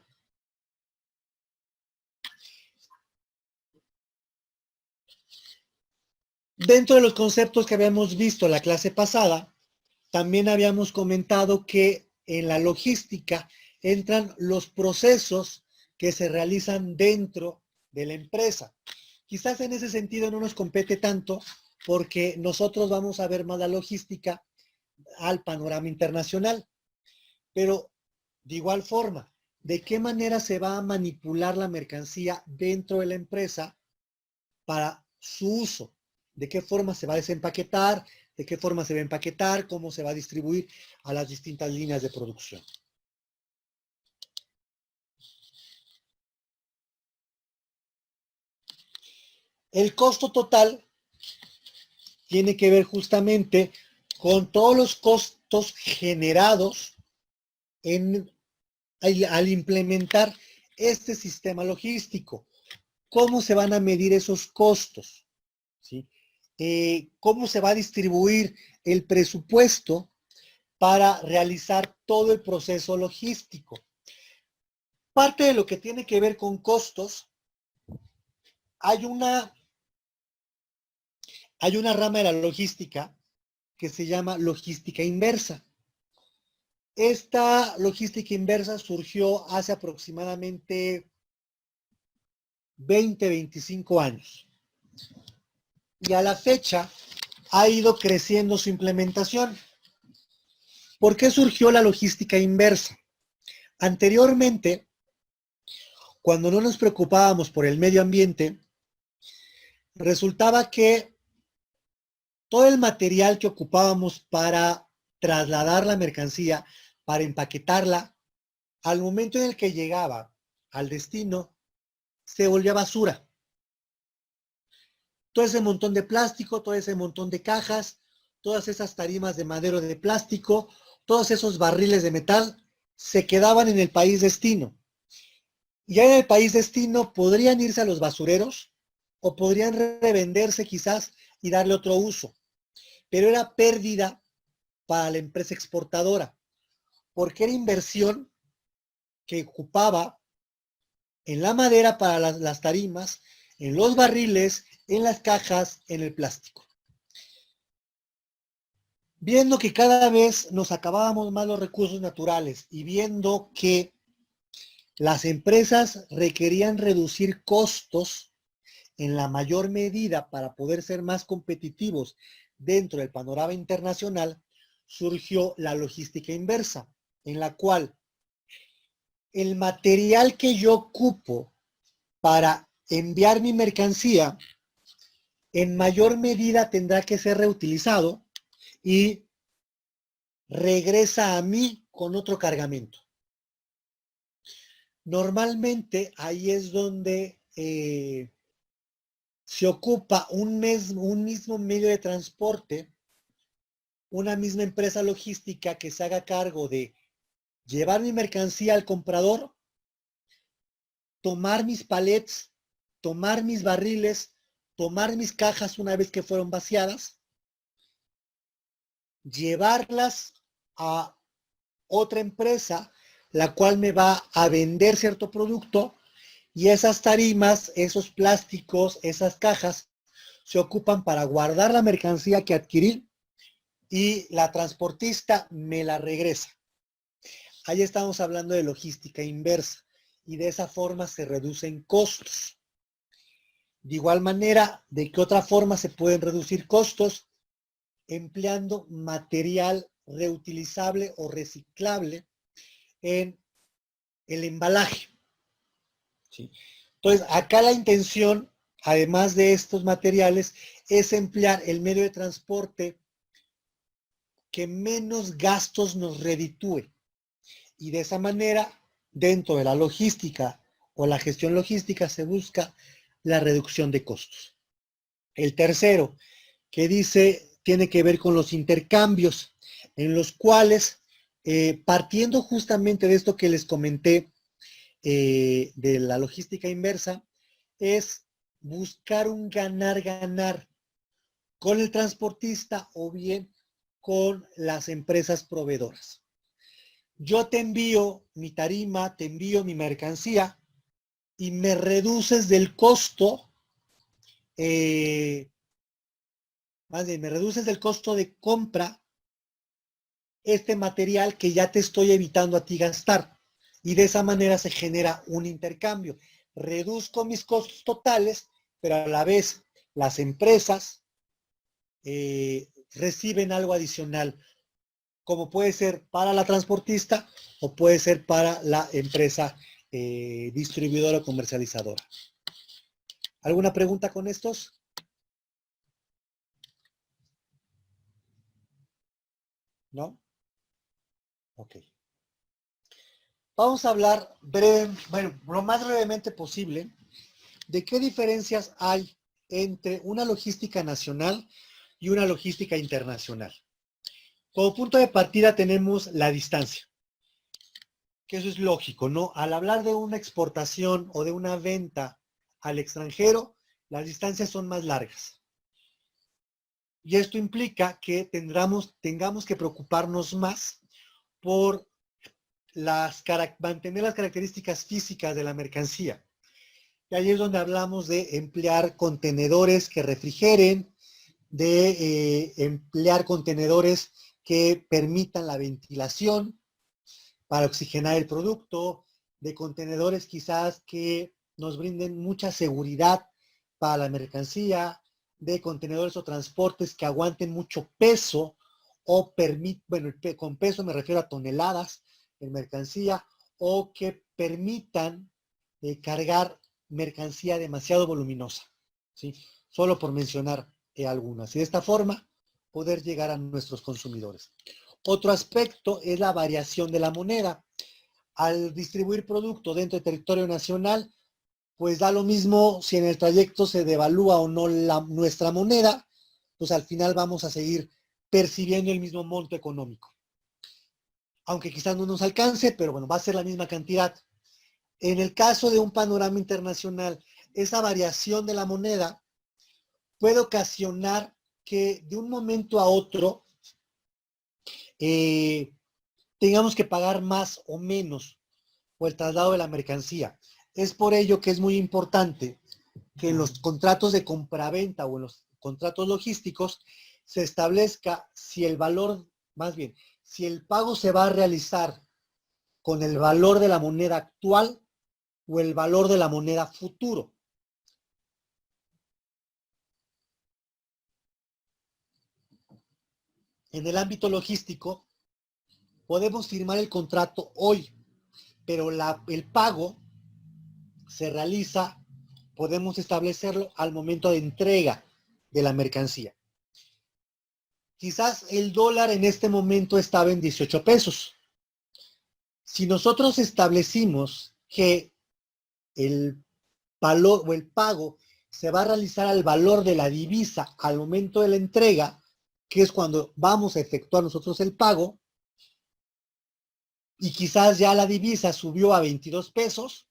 Dentro de los conceptos que habíamos visto la clase pasada, también habíamos comentado que en la logística entran los procesos que se realizan dentro de la empresa. Quizás en ese sentido no nos compete tanto porque nosotros vamos a ver más la logística al panorama internacional. Pero de igual forma, ¿de qué manera se va a manipular la mercancía dentro de la empresa para su uso? ¿De qué forma se va a desempaquetar? ¿De qué forma se va a empaquetar? ¿Cómo se va a distribuir a las distintas líneas de producción? El costo total tiene que ver justamente con todos los costos generados al implementar este sistema logístico. ¿Cómo se van a medir esos costos? ¿Sí? ¿Cómo se va a distribuir el presupuesto para realizar todo el proceso logístico? Parte de lo que tiene que ver con costos, hay una rama de la logística que se llama logística inversa. Esta logística inversa surgió hace aproximadamente 20, 25 años. Y a la fecha ha ido creciendo su implementación. ¿Por qué surgió la logística inversa? Anteriormente, cuando no nos preocupábamos por el medio ambiente, resultaba que todo el material que ocupábamos para trasladar la mercancía, para empaquetarla, al momento en el que llegaba al destino, se volvía basura. Todo ese montón de plástico, todo ese montón de cajas, todas esas tarimas de madera de plástico, todos esos barriles de metal, se quedaban en el país destino. Y ya en el país destino podrían irse a los basureros o podrían revenderse quizás y darle otro uso. Pero era pérdida para la empresa exportadora, porque era inversión que ocupaba en la madera para las tarimas, en los barriles, en las cajas, en el plástico. Viendo que cada vez nos acabábamos más los recursos naturales y viendo que las empresas requerían reducir costos en la mayor medida para poder ser más competitivos dentro del panorama internacional, surgió la logística inversa, en la cual el material que yo ocupo para enviar mi mercancía en mayor medida tendrá que ser reutilizado y regresa a mí con otro cargamento. Normalmente ahí es donde se ocupa un mismo medio de transporte, una misma empresa logística que se haga cargo de llevar mi mercancía al comprador, tomar mis palets, tomar mis barriles, tomar mis cajas una vez que fueron vaciadas, llevarlas a otra empresa, la cual me va a vender cierto producto, y esas tarimas, esos plásticos, esas cajas, se ocupan para guardar la mercancía que adquirí y la transportista me la regresa. Ahí estamos hablando de logística inversa y de esa forma se reducen costos. De igual manera, ¿de qué otra forma se pueden reducir costos? Empleando material reutilizable o reciclable en el embalaje. ¿Sí? Entonces, acá la intención, además de estos materiales, es emplear el medio de transporte que menos gastos nos reditúe. Y de esa manera, dentro de la logística o la gestión logística, se busca la reducción de costos. El tercero, que dice, tiene que ver con los intercambios, en los cuales, partiendo justamente de esto que les comenté, de la logística inversa, es buscar un ganar-ganar con el transportista o bien con las empresas proveedoras. Yo te envío mi tarima, te envío mi mercancía y me reduces del costo, más bien, me reduces del costo de compra este material que ya te estoy evitando a ti gastar. Y de esa manera se genera un intercambio. Reduzco mis costos totales, pero a la vez las empresas reciben algo adicional, como puede ser para la transportista o puede ser para la empresa distribuidora o comercializadora. ¿Alguna pregunta con estos? ¿No? Ok. Vamos a hablar lo más brevemente posible de qué diferencias hay entre una logística nacional y una logística internacional. Como punto de partida tenemos la distancia, que eso es lógico, ¿no? Al hablar de una exportación o de una venta al extranjero, las distancias son más largas. Y esto implica que tengamos que preocuparnos más por mantener las características físicas de la mercancía. Y ahí es donde hablamos de emplear contenedores que refrigeren, de emplear contenedores que permitan la ventilación para oxigenar el producto, de contenedores quizás que nos brinden mucha seguridad para la mercancía, de contenedores o transportes que aguanten mucho peso o con peso me refiero a toneladas en mercancía, o que permitan cargar mercancía demasiado voluminosa, ¿sí? Solo por mencionar algunas. Y de esta forma poder llegar a nuestros consumidores. Otro aspecto es la variación de la moneda. Al distribuir producto dentro del territorio nacional, pues da lo mismo si en el trayecto se devalúa o no nuestra moneda, pues al final vamos a seguir percibiendo el mismo monto económico. Aunque quizás no nos alcance, pero bueno, va a ser la misma cantidad. En el caso de un panorama internacional, esa variación de la moneda puede ocasionar que de un momento a otro tengamos que pagar más o menos por el traslado de la mercancía. Es por ello que es muy importante que en los contratos de compraventa o en los contratos logísticos se establezca si el valor, más bien, si el pago se va a realizar con el valor de la moneda actual o el valor de la moneda futuro. En el ámbito logístico, podemos firmar el contrato hoy, pero el pago se realiza, podemos establecerlo al momento de entrega de la mercancía. Quizás el dólar en este momento estaba en 18 pesos. Si nosotros establecimos que el valor o el pago se va a realizar al valor de la divisa al momento de la entrega, que es cuando vamos a efectuar nosotros el pago, y quizás ya la divisa subió a 22 pesos,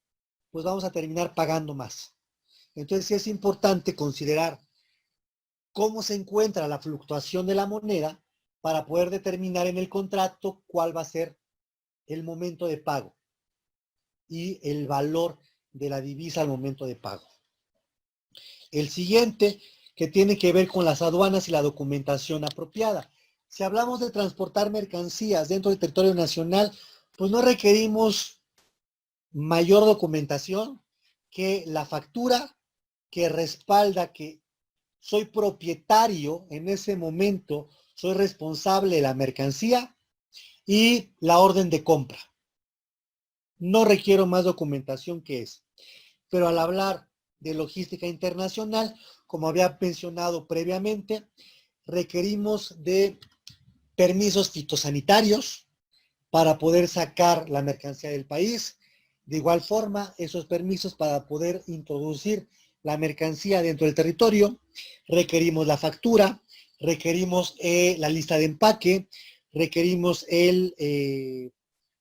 pues vamos a terminar pagando más. Entonces sí es importante considerar cómo se encuentra la fluctuación de la moneda para poder determinar en el contrato cuál va a ser el momento de pago y el valor de la divisa al momento de pago. El siguiente, que tiene que ver con las aduanas y la documentación apropiada. Si hablamos de transportar mercancías dentro del territorio nacional, pues no requerimos mayor documentación que la factura que respalda que soy propietario en ese momento, soy responsable de la mercancía y la orden de compra. No requiero más documentación que eso. Pero al hablar de logística internacional, como había mencionado previamente, requerimos de permisos fitosanitarios para poder sacar la mercancía del país. De igual forma, esos permisos para poder introducir la mercancía dentro del territorio, requerimos la factura, requerimos la lista de empaque, requerimos el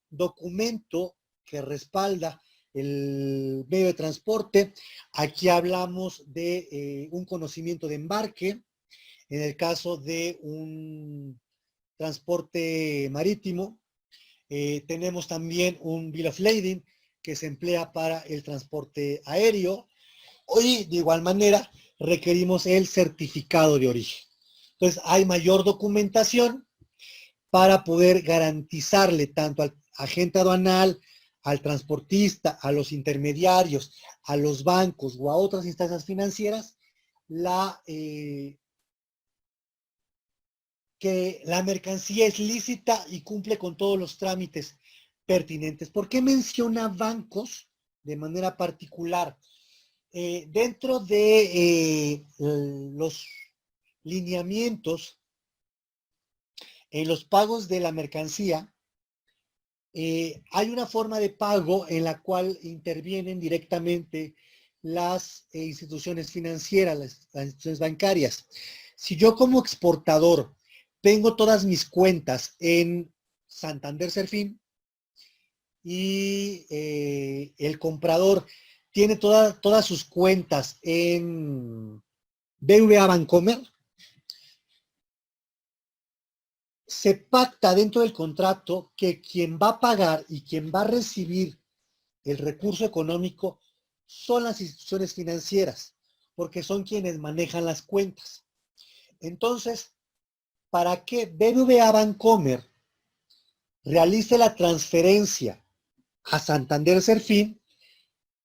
documento que respalda el medio de transporte. Aquí hablamos de un conocimiento de embarque, en el caso de un transporte marítimo. Tenemos también un bill of lading que se emplea para el transporte aéreo. Y de igual manera requerimos el certificado de origen. Entonces hay mayor documentación para poder garantizarle tanto al agente aduanal, al transportista, a los intermediarios, a los bancos o a otras instancias financieras, que la mercancía es lícita y cumple con todos los trámites pertinentes. ¿Por qué menciona bancos de manera particular? Dentro de los lineamientos en los pagos de la mercancía, hay una forma de pago en la cual intervienen directamente las instituciones financieras, las instituciones bancarias. Si yo como exportador tengo todas mis cuentas en Santander Serfín y el comprador tiene todas sus cuentas en BBVA Bancomer, se pacta dentro del contrato que quien va a pagar y quien va a recibir el recurso económico son las instituciones financieras, porque son quienes manejan las cuentas. Entonces, para que BBVA Bancomer realice la transferencia a Santander Serfín,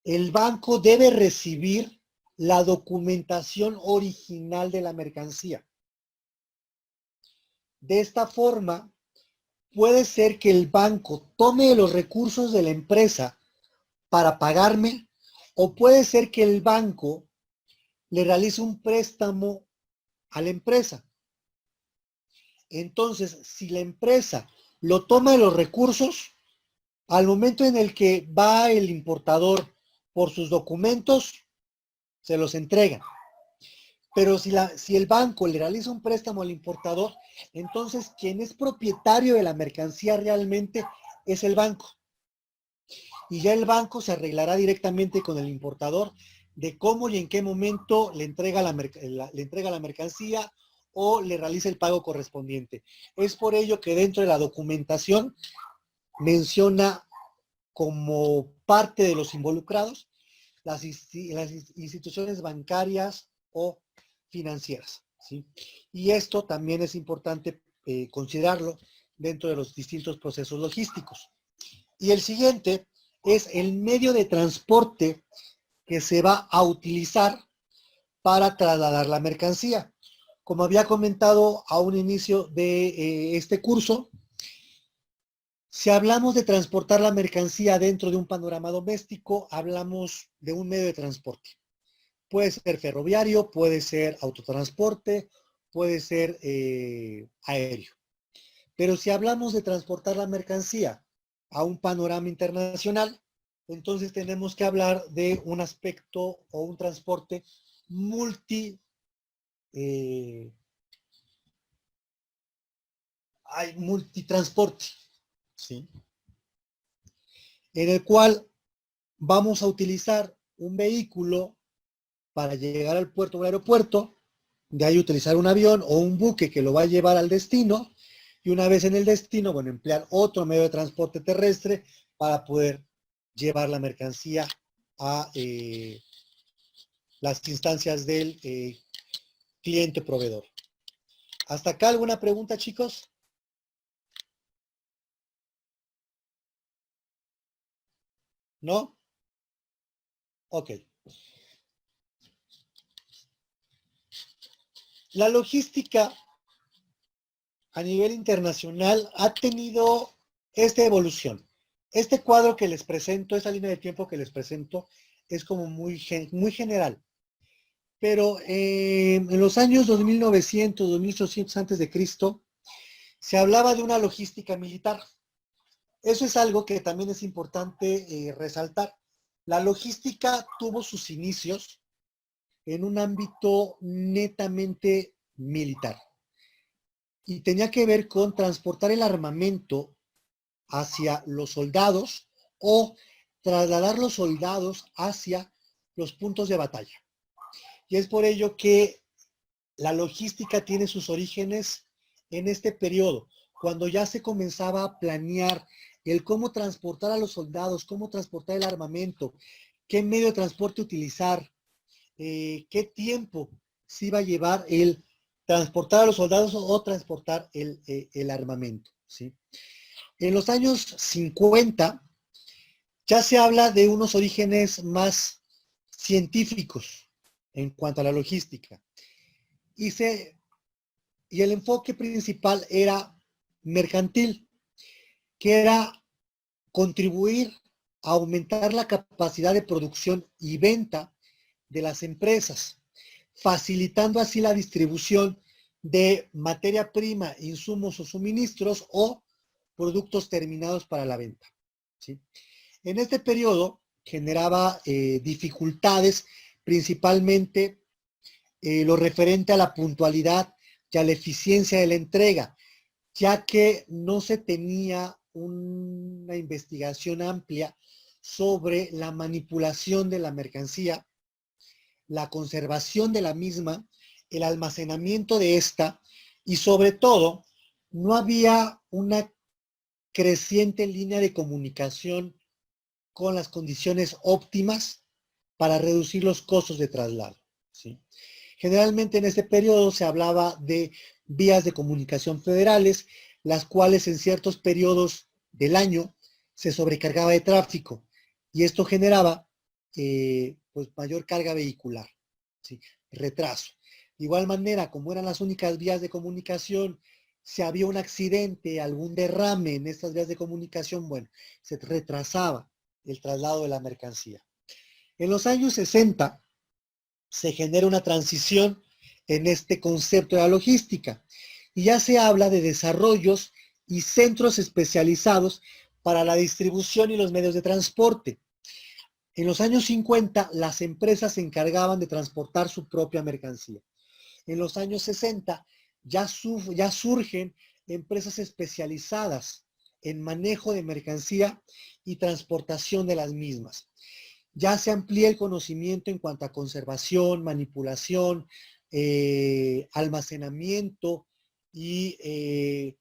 el banco debe recibir la documentación original de la mercancía. De esta forma, puede ser que el banco tome los recursos de la empresa para pagarme, o puede ser que el banco le realice un préstamo a la empresa. Entonces, si la empresa lo toma de los recursos, al momento en el que va el importador por sus documentos, se los entrega. Pero si el banco le realiza un préstamo al importador, entonces quien es propietario de la mercancía realmente es el banco. Y ya el banco se arreglará directamente con el importador de cómo y en qué momento le entrega la mercancía o le realiza el pago correspondiente. Es por ello que dentro de la documentación menciona como parte de los involucrados las instituciones bancarias o financieras, ¿sí? Y esto también es importante considerarlo dentro de los distintos procesos logísticos. Y el siguiente es el medio de transporte que se va a utilizar para trasladar la mercancía. Como había comentado a un inicio de este curso, si hablamos de transportar la mercancía dentro de un panorama doméstico, hablamos de un medio de transporte. Puede ser ferroviario, puede ser autotransporte, puede ser aéreo. Pero si hablamos de transportar la mercancía a un panorama internacional, entonces tenemos que hablar de un aspecto o un transporte multitransporte, ¿sí? En el cual vamos a utilizar un vehículo para llegar al puerto o al aeropuerto, de ahí utilizar un avión o un buque que lo va a llevar al destino, y una vez en el destino, bueno, emplear otro medio de transporte terrestre para poder llevar la mercancía a las instancias del cliente proveedor. ¿Hasta acá alguna pregunta, chicos? ¿No? Ok. La logística a nivel internacional ha tenido esta evolución. Este cuadro que les presento, esa línea de tiempo que les presento, es como muy general. Pero en los años 2900, 2800 antes de Cristo, se hablaba de una logística militar. Eso es algo que también es importante resaltar. La logística tuvo sus inicios en un ámbito netamente militar y tenía que ver con transportar el armamento hacia los soldados o trasladar los soldados hacia los puntos de batalla. Y es por ello que la logística tiene sus orígenes en este periodo, cuando ya se comenzaba a planear el cómo transportar a los soldados, cómo transportar el armamento, qué medio de transporte utilizar, qué tiempo se iba a llevar el transportar a los soldados o transportar el armamento, ¿sí? En los años 50 ya se habla de unos orígenes más científicos en cuanto a la logística. Y el enfoque principal era mercantil, que era contribuir a aumentar la capacidad de producción y venta de las empresas, facilitando así la distribución de materia prima, insumos o suministros o productos terminados para la venta, ¿sí? En este periodo generaba dificultades, principalmente lo referente a la puntualidad y a la eficiencia de la entrega, ya que no se tenía una investigación amplia sobre la manipulación de la mercancía, la conservación de la misma, el almacenamiento de esta y sobre todo no había una creciente línea de comunicación con las condiciones óptimas para reducir los costos de traslado, ¿sí? Generalmente en este periodo se hablaba de vías de comunicación federales, las cuales en ciertos periodos del año se sobrecargaba de tráfico y esto generaba pues mayor carga vehicular, ¿sí? Retraso. De igual manera, como eran las únicas vías de comunicación, si había un accidente, algún derrame en estas vías de comunicación, bueno, se retrasaba el traslado de la mercancía. En los años 60 se genera una transición en este concepto de la logística y ya se habla de desarrollos y centros especializados para la distribución y los medios de transporte. En los años 50 las empresas se encargaban de transportar su propia mercancía. En los años 60 ya surgen empresas especializadas en manejo de mercancía y transportación de las mismas. Ya se amplía el conocimiento en cuanto a conservación, manipulación, almacenamiento y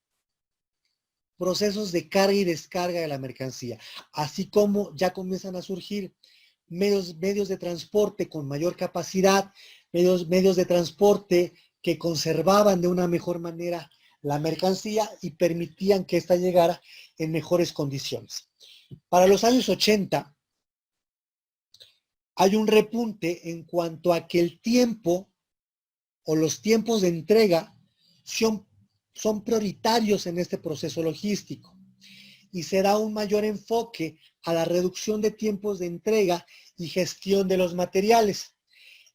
procesos de carga y descarga de la mercancía, así como ya comienzan a surgir medios de transporte con mayor capacidad, medios de transporte que conservaban de una mejor manera la mercancía y permitían que ésta llegara en mejores condiciones. Para los años 80 hay un repunte en cuanto a que el tiempo o los tiempos de entrega son prioritarios en este proceso logístico y se da un mayor enfoque a la reducción de tiempos de entrega y gestión de los materiales.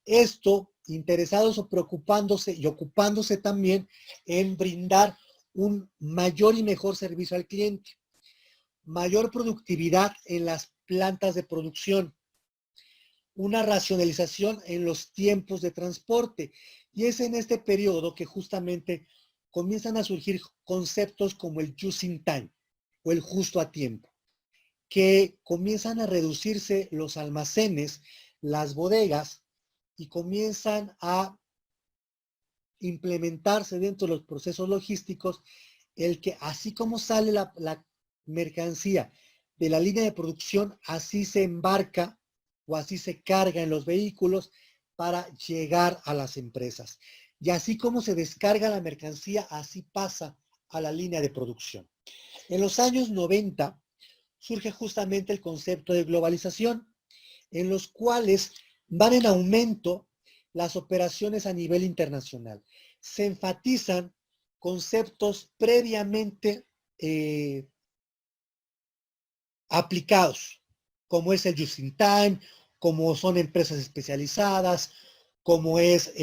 Esto, interesados o preocupándose y ocupándose también en brindar un mayor y mejor servicio al cliente, mayor productividad en las plantas de producción, una racionalización en los tiempos de transporte. Y es en este periodo que justamente comienzan a surgir conceptos como el just in time o el justo a tiempo, que comienzan a reducirse los almacenes, las bodegas, y comienzan a implementarse dentro de los procesos logísticos el que así como sale la mercancía de la línea de producción, así se embarca o así se carga en los vehículos para llegar a las empresas. y así como se descarga la mercancía, así pasa a la línea de producción. En los años 90 surge justamente el concepto de globalización, en los cuales van en aumento las operaciones a nivel internacional. Se enfatizan conceptos previamente aplicados, como es el just in time, como son empresas especializadas, como es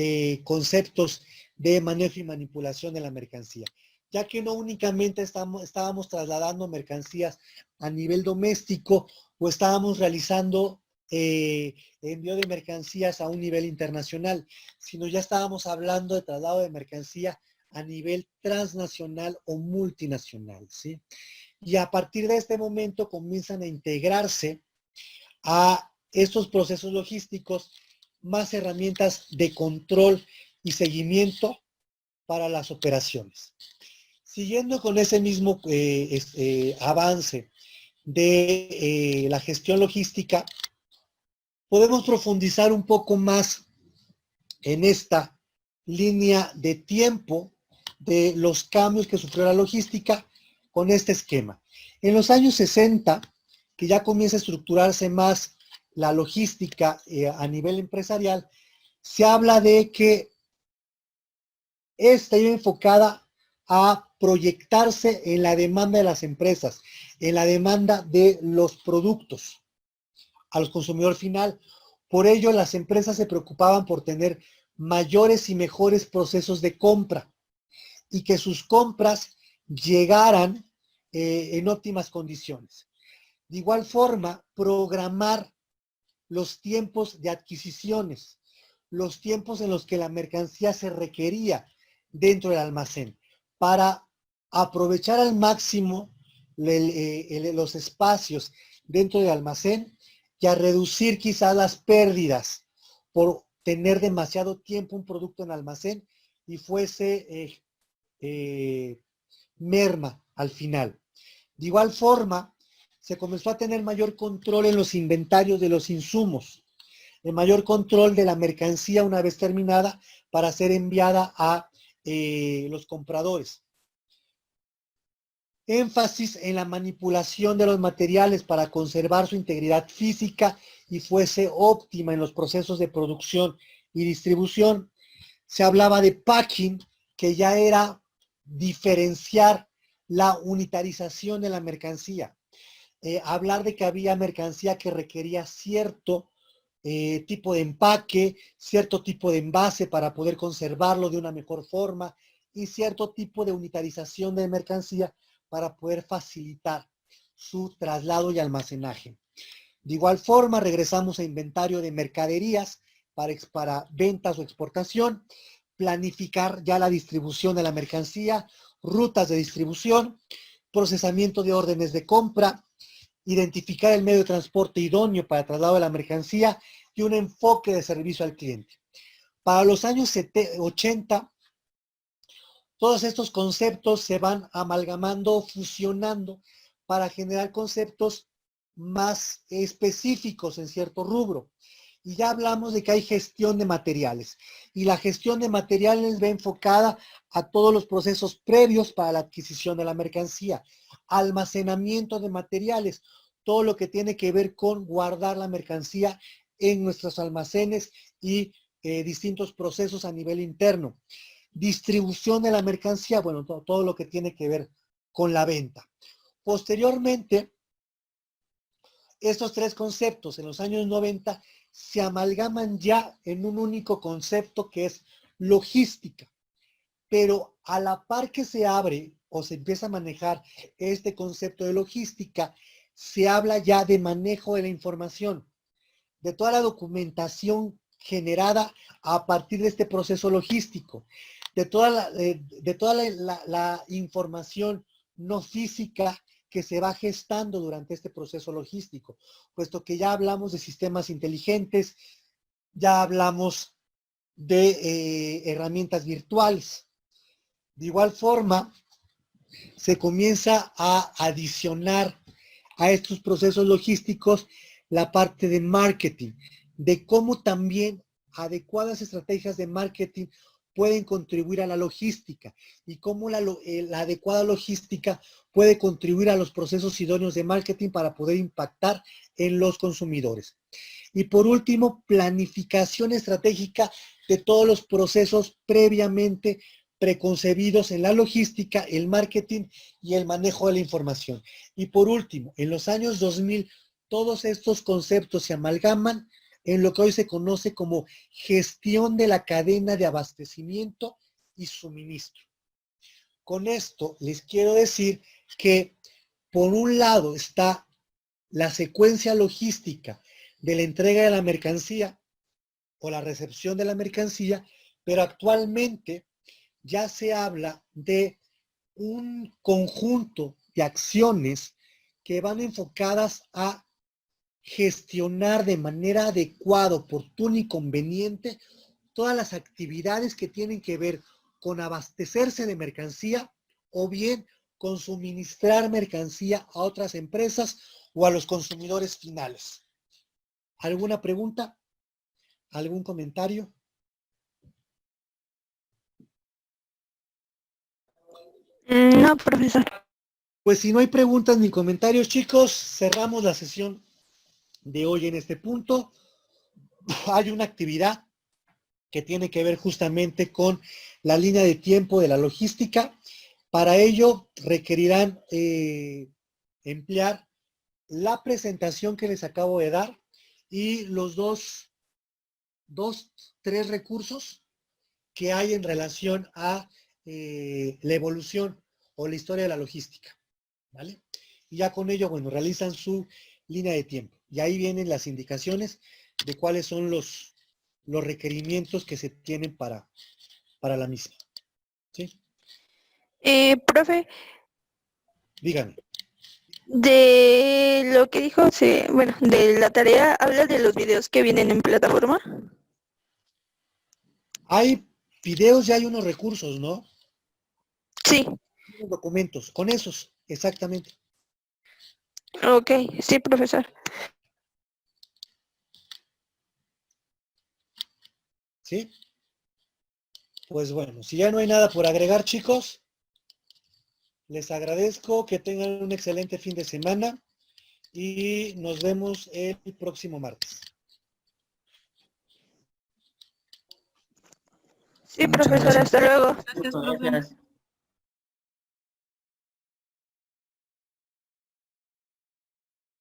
conceptos de manejo y manipulación de la mercancía, ya que no únicamente estábamos trasladando mercancías a nivel doméstico o estábamos realizando envío de mercancías a un nivel internacional, sino ya estábamos hablando de traslado de mercancía a nivel transnacional o multinacional, ¿sí? Y a partir de este momento comienzan a integrarse a estos procesos logísticos más herramientas de control y seguimiento para las operaciones. Siguiendo con ese mismo avance de la gestión logística, podemos profundizar un poco más en esta línea de tiempo de los cambios que sufrió la logística con este esquema. En los años 60, que ya comienza a estructurarse más la logística a nivel empresarial, se habla de que esta iba enfocada a proyectarse en la demanda de las empresas, en la demanda de los productos al consumidor final. Por ello, las empresas se preocupaban por tener mayores y mejores procesos de compra y que sus compras llegaran en óptimas condiciones. De igual forma, programar los tiempos de adquisiciones, los tiempos en los que la mercancía se requería dentro del almacén, para aprovechar al máximo los espacios dentro del almacén y a reducir quizás las pérdidas por tener demasiado tiempo un producto en almacén y fuese merma al final. De igual forma, se comenzó a tener mayor control en los inventarios de los insumos, el mayor control de la mercancía una vez terminada para ser enviada a los compradores. Énfasis en la manipulación de los materiales para conservar su integridad física y fuese óptima en los procesos de producción y distribución. Se hablaba de packing, que ya era diferenciar la unitarización de la mercancía. Hablar de que había mercancía que requería cierto tipo de empaque, cierto tipo de envase para poder conservarlo de una mejor forma y cierto tipo de unitarización de mercancía para poder facilitar su traslado y almacenaje. De igual forma, regresamos a inventario de mercaderías para ventas o exportación, planificar ya la distribución de la mercancía, rutas de distribución, procesamiento de órdenes de compra, identificar el medio de transporte idóneo para el traslado de la mercancía y un enfoque de servicio al cliente. Para los años 80, todos estos conceptos se van amalgamando, fusionando para generar conceptos más específicos en cierto rubro. Y ya hablamos de que hay gestión de materiales. Y la gestión de materiales va enfocada a todos los procesos previos para la adquisición de la mercancía. Almacenamiento de materiales, todo lo que tiene que ver con guardar la mercancía en nuestros almacenes y distintos procesos a nivel interno. Distribución de la mercancía, bueno, todo lo que tiene que ver con la venta. Posteriormente, estos tres conceptos en los años 90 se amalgaman ya en un único concepto que es logística. Pero a la par que se abre o se empieza a manejar este concepto de logística, se habla ya de manejo de la información, de toda la documentación generada a partir de este proceso logístico, de toda la información no física que se va gestando durante este proceso logístico, puesto que ya hablamos de sistemas inteligentes, ya hablamos de herramientas virtuales. De igual forma, se comienza a adicionar a estos procesos logísticos la parte de marketing, de cómo también adecuadas estrategias de marketing pueden contribuir a la logística y cómo la adecuada logística puede contribuir a los procesos idóneos de marketing para poder impactar en los consumidores. Y por último, planificación estratégica de todos los procesos previamente preconcebidos en la logística, el marketing y el manejo de la información. Y por último, en los años 2000, todos estos conceptos se amalgaman en lo que hoy se conoce como gestión de la cadena de abastecimiento y suministro. Con esto les quiero decir que por un lado está la secuencia logística de la entrega de la mercancía o la recepción de la mercancía, pero actualmente ya se habla de un conjunto de acciones que van enfocadas a gestionar de manera adecuada, oportuna y conveniente todas las actividades que tienen que ver con abastecerse de mercancía o bien con suministrar mercancía a otras empresas o a los consumidores finales. ¿Alguna pregunta? ¿Algún comentario? No, profesor. Pues si no hay preguntas ni comentarios, chicos, cerramos la sesión de hoy en este punto. Hay una actividad que tiene que ver justamente con la línea de tiempo de la logística. Para ello requerirán emplear la presentación que les acabo de dar y los tres recursos que hay en relación a la evolución o la historia de la logística, ¿vale? Y ya con ello, bueno, realizan su línea de tiempo. Y ahí vienen las indicaciones de cuáles son los requerimientos que se tienen para la misma. ¿Sí? Profe, Dígame. de lo que dijo, bueno, de la tarea, habla de los videos que vienen en plataforma. Hay videos y hay unos recursos, ¿no? Sí, Unos documentos, con esos, exactamente. ok, sí, profesor. ¿Sí? Pues bueno, si ya no hay nada por agregar, chicos, les agradezco que tengan un excelente fin de semana y nos vemos el próximo martes. Sí, Muchas profesor, gracias. hasta luego. Gracias, profe.